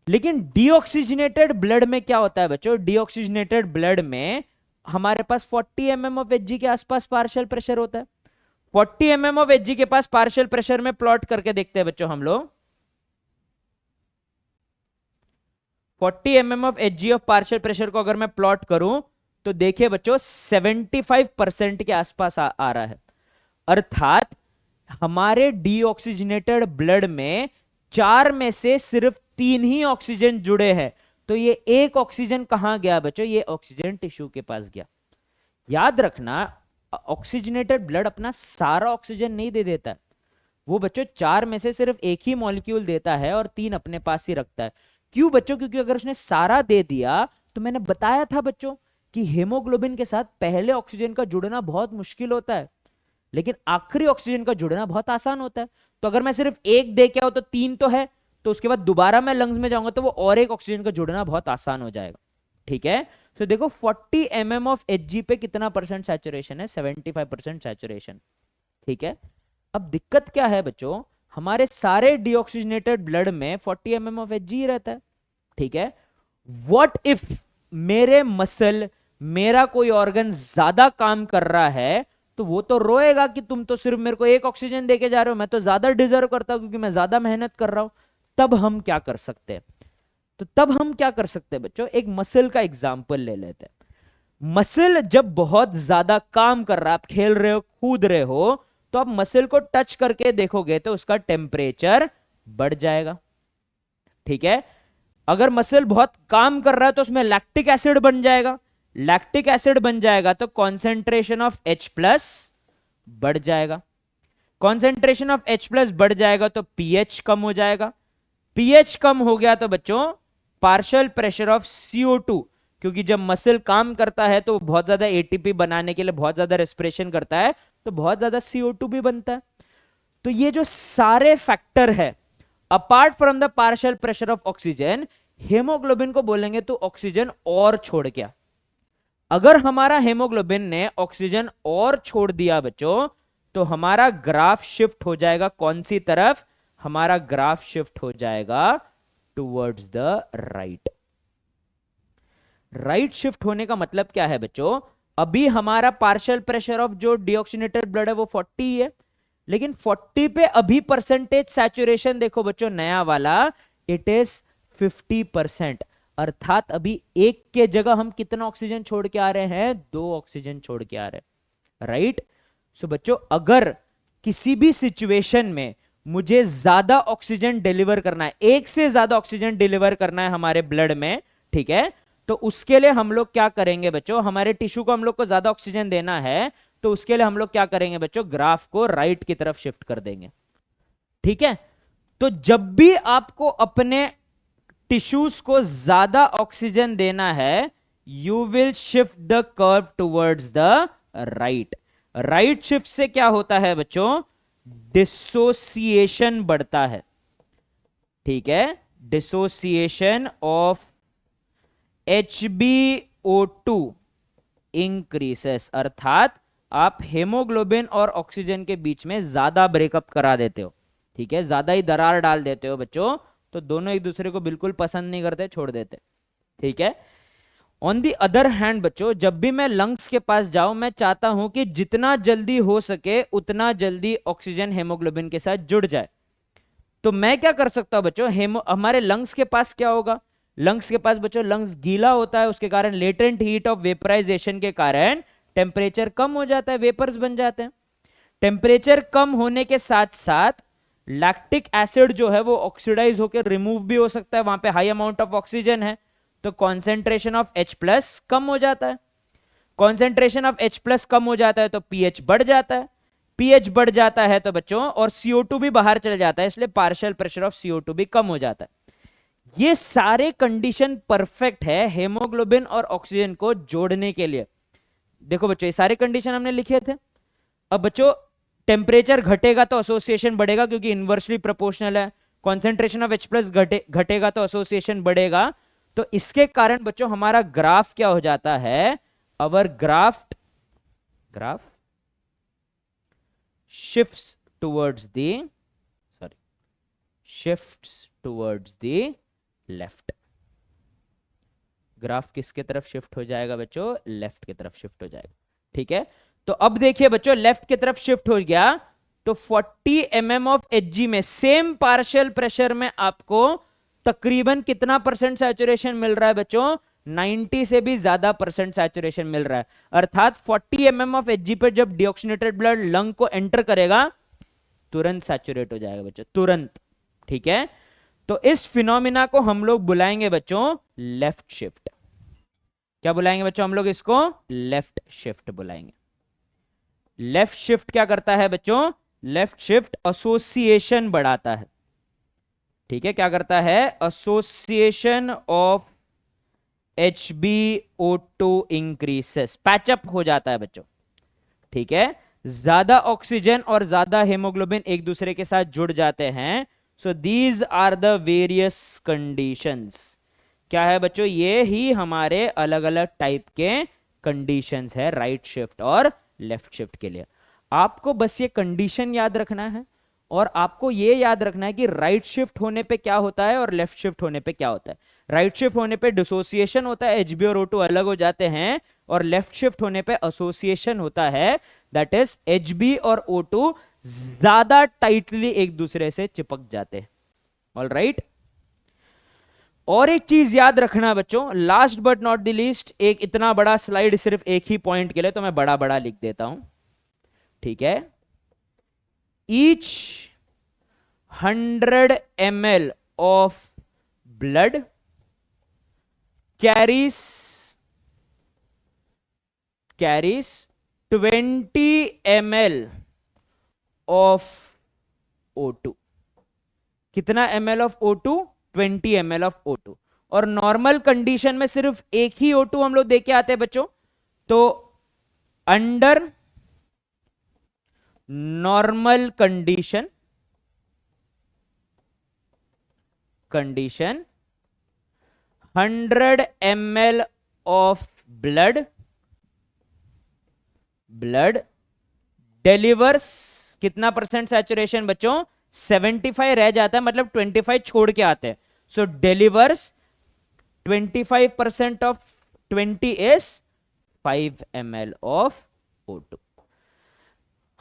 [SPEAKER 1] लेकिन डीऑक्सीजनेटेड ब्लड में क्या होता है बच्चों, डीऑक्सीजनेटेड ब्लड में हमारे पास 40 mm ऑफ Hg के आसपास पार्शियल प्रेशर होता है। 40 mm ऑफ Hg के पास पार्शियल प्रेशर में प्लॉट करके देखते हैं बच्चों हम लोग। 40 mm of Hg of partial pressure को अगर मैं प्लॉट करूं तो देखिए बच्चों 75% के आसपास आ रहा है। अर्थात हमारे डीऑक्सीजनेटेड ब्लड में 4 में से सिर्फ 3 ही ऑक्सीजन जुड़े हैं। तो ये एक ऑक्सीजन कहां गया बच्चों, ये ऑक्सीजन टिश्यू के पास गया। याद रखना ऑक्सीजनेटेड ब्लड अपना सारा ऑक्सीजन नहीं दे देता है, वो बच्चों 4 में से सिर्फ एक ही मॉलिक्यूल देता है और 3 अपने पास ही रखता है। क्यों बच्चों, क्योंकि अगर उसने सारा दे दिया तो मैंने बताया था बच्चों कि हेमोग्लोबिन के साथ पहले ऑक्सीजन का जुड़ना बहुत मुश्किल होता है, लेकिन आखिरी ऑक्सीजन का जुड़ना बहुत आसान होता है। तो अगर मैं सिर्फ एक दे के आऊं तो 3 तो है, तो उसके बाद दोबारा मैं लंग्स में जाऊंगा तो वो और एक ऑक्सीजन का जुड़ना बहुत आसान हो जाएगा, ठीक है। तो देखो 40 mm ऑफ Hg पे कितना परसेंट सैचुरेशन है, 75% सैचुरेशन, ठीक है। अब दिक्कत क्या है बच्चों, हमारे सारे डीऑक्सीजनेटेड ब्लड में 40 mm ऑफ Hg ही रहता है, ठीक है। व्हाट इफ मेरे मसल, मेरा कोई ऑर्गन ज्यादा काम कर रहा है, तो वो तो रोएगा कि तुम तो सिर्फ मेरे को एक ऑक्सीजन देके जा रहे हो, मैं तो ज्यादा डिजर्व करता हूं क्योंकि मैं ज्यादा मेहनत कर रहा हूं। तब हम क्या कर सकते हैं, तो तब हम क्या कर सकते हैं बच्चों, एक मसल का एग्जांपल ले लेते हैं। मसल जब बहुत ज्यादा काम कर रहा है, आप खेल रहे हो, कूद रहे हो, तो आप मसल को टच करके देखोगे तो उसका टेम्परेचर बढ़ जाएगा, ठीक है। अगर मसल बहुत काम कर रहा है तो उसमें लैक्टिक एसिड बन जाएगा, लैक्टिक एसिड बन जाएगा तो कॉन्सेंट्रेशन ऑफ H+ बढ़ जाएगा, कॉन्सेंट्रेशन ऑफ H+ बढ़ जाएगा तो pH कम हो जाएगा, pH कम हो गया तो बच्चों पार्शियल प्रेशर ऑफ CO2, क्योंकि जब मसल काम करता है तो बहुत ज्यादा ATP बनाने के लिए बहुत ज्यादा रेस्पिरेशन करता है, तो बहुत ज्यादा CO2 भी बनता है। तो ये जो सारे फैक्टर है apart from the partial pressure of oxygen, haemoglobin को बोलेंगे तो ऑक्सीजन और छोड़ गया। अगर हमारा हेमोग्लोबिन ने ऑक्सीजन और छोड़ दिया बच्चों, तो हमारा ग्राफ शिफ्ट हो जाएगा कौन सी तरफ, हमारा ग्राफ शिफ्ट हो जाएगा towards the right. Right shift होने का मतलब क्या है बच्चों, अभी हमारा पार्शियल प्रेशर ऑफ जो डीऑक्सीनेटेड ब्लड है वो 40 है, लेकिन 40 पे अभी परसेंटेज सैचुरेशन देखो बच्चों नया वाला, इट इज 50%। अर्थात अभी एक के जगह हम कितना ऑक्सीजन छोड़ के आ रहे हैं, 2 ऑक्सीजन छोड़ के आ रहे हैं, राइट। सो बच्चों अगर किसी भी सिचुएशन में मुझे ज्यादा ऑक्सीजन डिलीवर करना है, एक से ज्यादा ऑक्सीजन डिलीवर करना है हमारे ब्लड में, ठीक है, तो उसके लिए हम लोग क्या करेंगे बच्चों, हमारे टिश्यू को हम लोग को ज्यादा ऑक्सीजन देना है, तो उसके लिए हम लोग क्या करेंगे बच्चों, ग्राफ को राइट की तरफ शिफ्ट कर देंगे। ठीक है, तो जब भी आपको अपने टिश्यूज को ज्यादा ऑक्सीजन देना है, you will shift the curve towards the right. Right shift से क्या होता है बच्चों, डिसोसिएशन बढ़ता है। ठीक है, डिसोसिएशन ऑफ HbO2 इंक्रीसेस, अर्थात आप हेमोग्लोबिन और ऑक्सीजन के बीच में ज्यादा ब्रेकअप करा देते हो। ठीक है, ज्यादा ही दरार डाल देते हो बच्चों, तो दोनों एक दूसरे को बिल्कुल पसंद नहीं करते, छोड़ देते। ठीक है, ऑन दी अदर हैंड बच्चों, जब भी मैं लंग्स के पास जाऊं, मैं चाहता हूं कि जितना जल्दी हो सके उतना जल्दी ऑक्सीजन हेमोग्लोबिन के साथ जुड़ जाए। तो मैं क्या कर सकता हूं बच्चों, हमारे लंग्स के पास क्या होगा, लंग्स के पास बच्चों लंग्स गीला होता है, उसके कारण लेटेंट हीट ऑफ वेपराइजेशन के कारण टेम्परेचर कम हो जाता है, वेपर्स बन जाते हैं। टेम्परेचर कम होने के साथ साथ लैक्टिक एसिड जो है वो ऑक्सीडाइज होकर रिमूव भी हो सकता है, वहां पे हाई अमाउंट ऑफ ऑक्सीजन है, तो कॉन्सेंट्रेशन ऑफ H+ कम हो जाता है। कॉन्सेंट्रेशन ऑफ H+ कम हो जाता है तो pH बढ़ जाता है, pH बढ़ जाता है तो बच्चों, और CO2 भी बाहर चल जाता है, इसलिए पार्शियल प्रेशर ऑफ CO2 भी कम हो जाता है। ये सारे कंडीशन परफेक्ट है हेमोग्लोबिन और ऑक्सीजन को जोड़ने के लिए। देखो बच्चों, ये सारे कंडीशन हमने लिखे थे। अब बच्चों, टेम्परेचर घटेगा तो एसोसिएशन बढ़ेगा, क्योंकि इनवर्सली प्रोपोर्शनल है। कॉन्सेंट्रेशन ऑफ H+ घटेगा तो एसोसिएशन बढ़ेगा। तो इसके कारण बच्चों हमारा ग्राफ क्या हो जाता है, our graph shifts towards the left. Graph किसके तरफ शिफ्ट हो जाएगा बच्चों, लेफ्ट की तरफ शिफ्ट हो जाएगा। ठीक है, तो अब देखिए बच्चों, लेफ्ट की तरफ शिफ्ट हो गया तो 40 mm ऑफ Hg में सेम पार्शियल प्रेशर में आपको तकरीबन कितना परसेंट सैचुरेशन मिल रहा है बच्चों, 90 से भी ज्यादा परसेंट सैचुरेशन मिल रहा है। अर्थात 40 mm ऑफ Hg पर जब डिऑक्सीनेटेड ब्लड लंग को एंटर करेगा, तुरंत सैचुरेट हो जाएगा बच्चों, तुरंत। ठीक है, तो इस फिनोमिना को हम लोग बुलाएंगे बच्चों लेफ्ट शिफ्ट। क्या बुलाएंगे बच्चों हम लोग इसको, लेफ्ट शिफ्ट बुलाएंगे। लेफ्ट शिफ्ट क्या करता है बच्चों, लेफ्ट शिफ्ट एसोसिएशन बढ़ाता है। ठीक है, क्या करता है, एसोसिएशन ऑफ HbO2 इंक्रीसेस, पैचअप हो जाता है बच्चों। ठीक है, ज्यादा ऑक्सीजन और ज्यादा हेमोग्लोबिन एक दूसरे के साथ जुड़ जाते हैं। So these are the various conditions. क्या है बच्चों, ये ही हमारे अलग अलग टाइप के कंडीशंस है राइट शिफ्ट और लेफ्ट शिफ्ट के लिए। आपको बस ये कंडीशन याद रखना है, और आपको ये याद रखना है कि राइट शिफ्ट होने पे क्या होता है और लेफ्ट शिफ्ट होने पे क्या होता है। राइट शिफ्ट होने पे डिसोसिएशन होता है, Hb और O2 अलग हो जाते हैं, और लेफ्ट शिफ्ट होने पे एसोसिएशन होता है, दैट इज Hb और O2 ज्यादा टाइटली एक दूसरे से चिपक जाते हैं। ऑल राइट, और एक चीज याद रखना बच्चों, last but not the least, एक इतना बड़ा स्लाइड सिर्फ एक ही पॉइंट के लिए, तो मैं बड़ा बड़ा लिख देता हूं। ठीक है, each 100 ml of blood carries 20 ml of O2। कितना ml of O2, 20 ml of O2। और नॉर्मल कंडीशन में सिर्फ एक ही O2 हम लोग देके आते हैं बच्चों। तो under normal condition 100 ml of blood delivers कितना परसेंट सैचुरेशन बच्चों, 75 रह जाता है, मतलब 25 छोड़ के आते हैं। So delivers 25% of 20 is 5 ml of O2।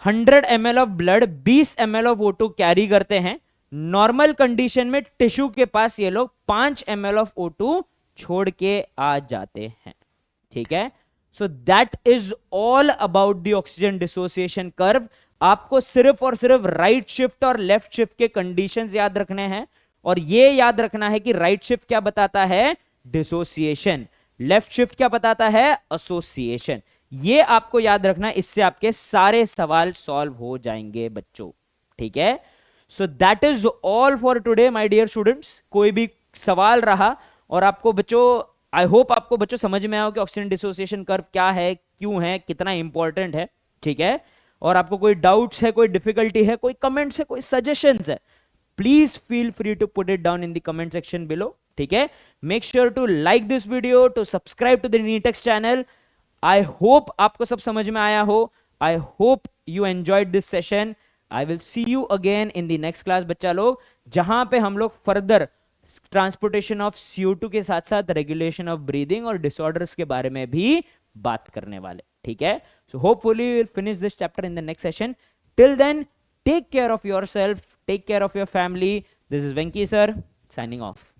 [SPEAKER 1] 100 ml of blood 20 ml of O2 carry करते हैं। नॉर्मल कंडीशन में टिश्यू के पास ये लोग 5 ml ऑफ O2 छोड़ के आ जाते हैं। ठीक है, so that is all about the oxygen dissociation curve. आपको सिर्फ और सिर्फ राइट शिफ्ट और लेफ्ट शिफ्ट के कंडीशंस याद रखने हैं, और ये याद रखना है कि राइट शिफ्ट क्या बताता है, डिसोसिएशन, लेफ्ट शिफ्ट क्या बताता है, एसोसिएशन। ये आपको याद रखना, इससे आपके सारे सवाल सॉल्व हो जाएंगे बच्चों, ठीक है। So that is all for today my dear students. कोई भी सवाल रहा और आपको बच्चों, आई होप आपको बच्चों समझ में आओ कि ऑक्सीजन डिसोसिएशन कर्व क्या है, क्यों है, कितना इंपॉर्टेंट है, ठीक है। और आपको कोई डाउट्स है, कोई डिफिकल्टी है, कोई कमेंट्स है, कोई सजेशंस है, please feel free to put it down in the comment section below, ठीक है। Make sure to like this video, to subscribe to the Neetex channel. I hope आपको सब समझ में आया हो। I hope you enjoyed this session. I will see you again in the next class बच्चा लोग, जहां पे हम लोग फर्दर ट्रांसपोर्टेशन ऑफ CO2 के साथ साथ रेगुलेशन ऑफ ब्रीदिंग और डिसऑर्डर्स के बारे में भी बात करने वाले, ठीक है। So hopefully we will finish this chapter in the next session. Till then, take care of yourself, take care of your family. This is Venky sir, signing of.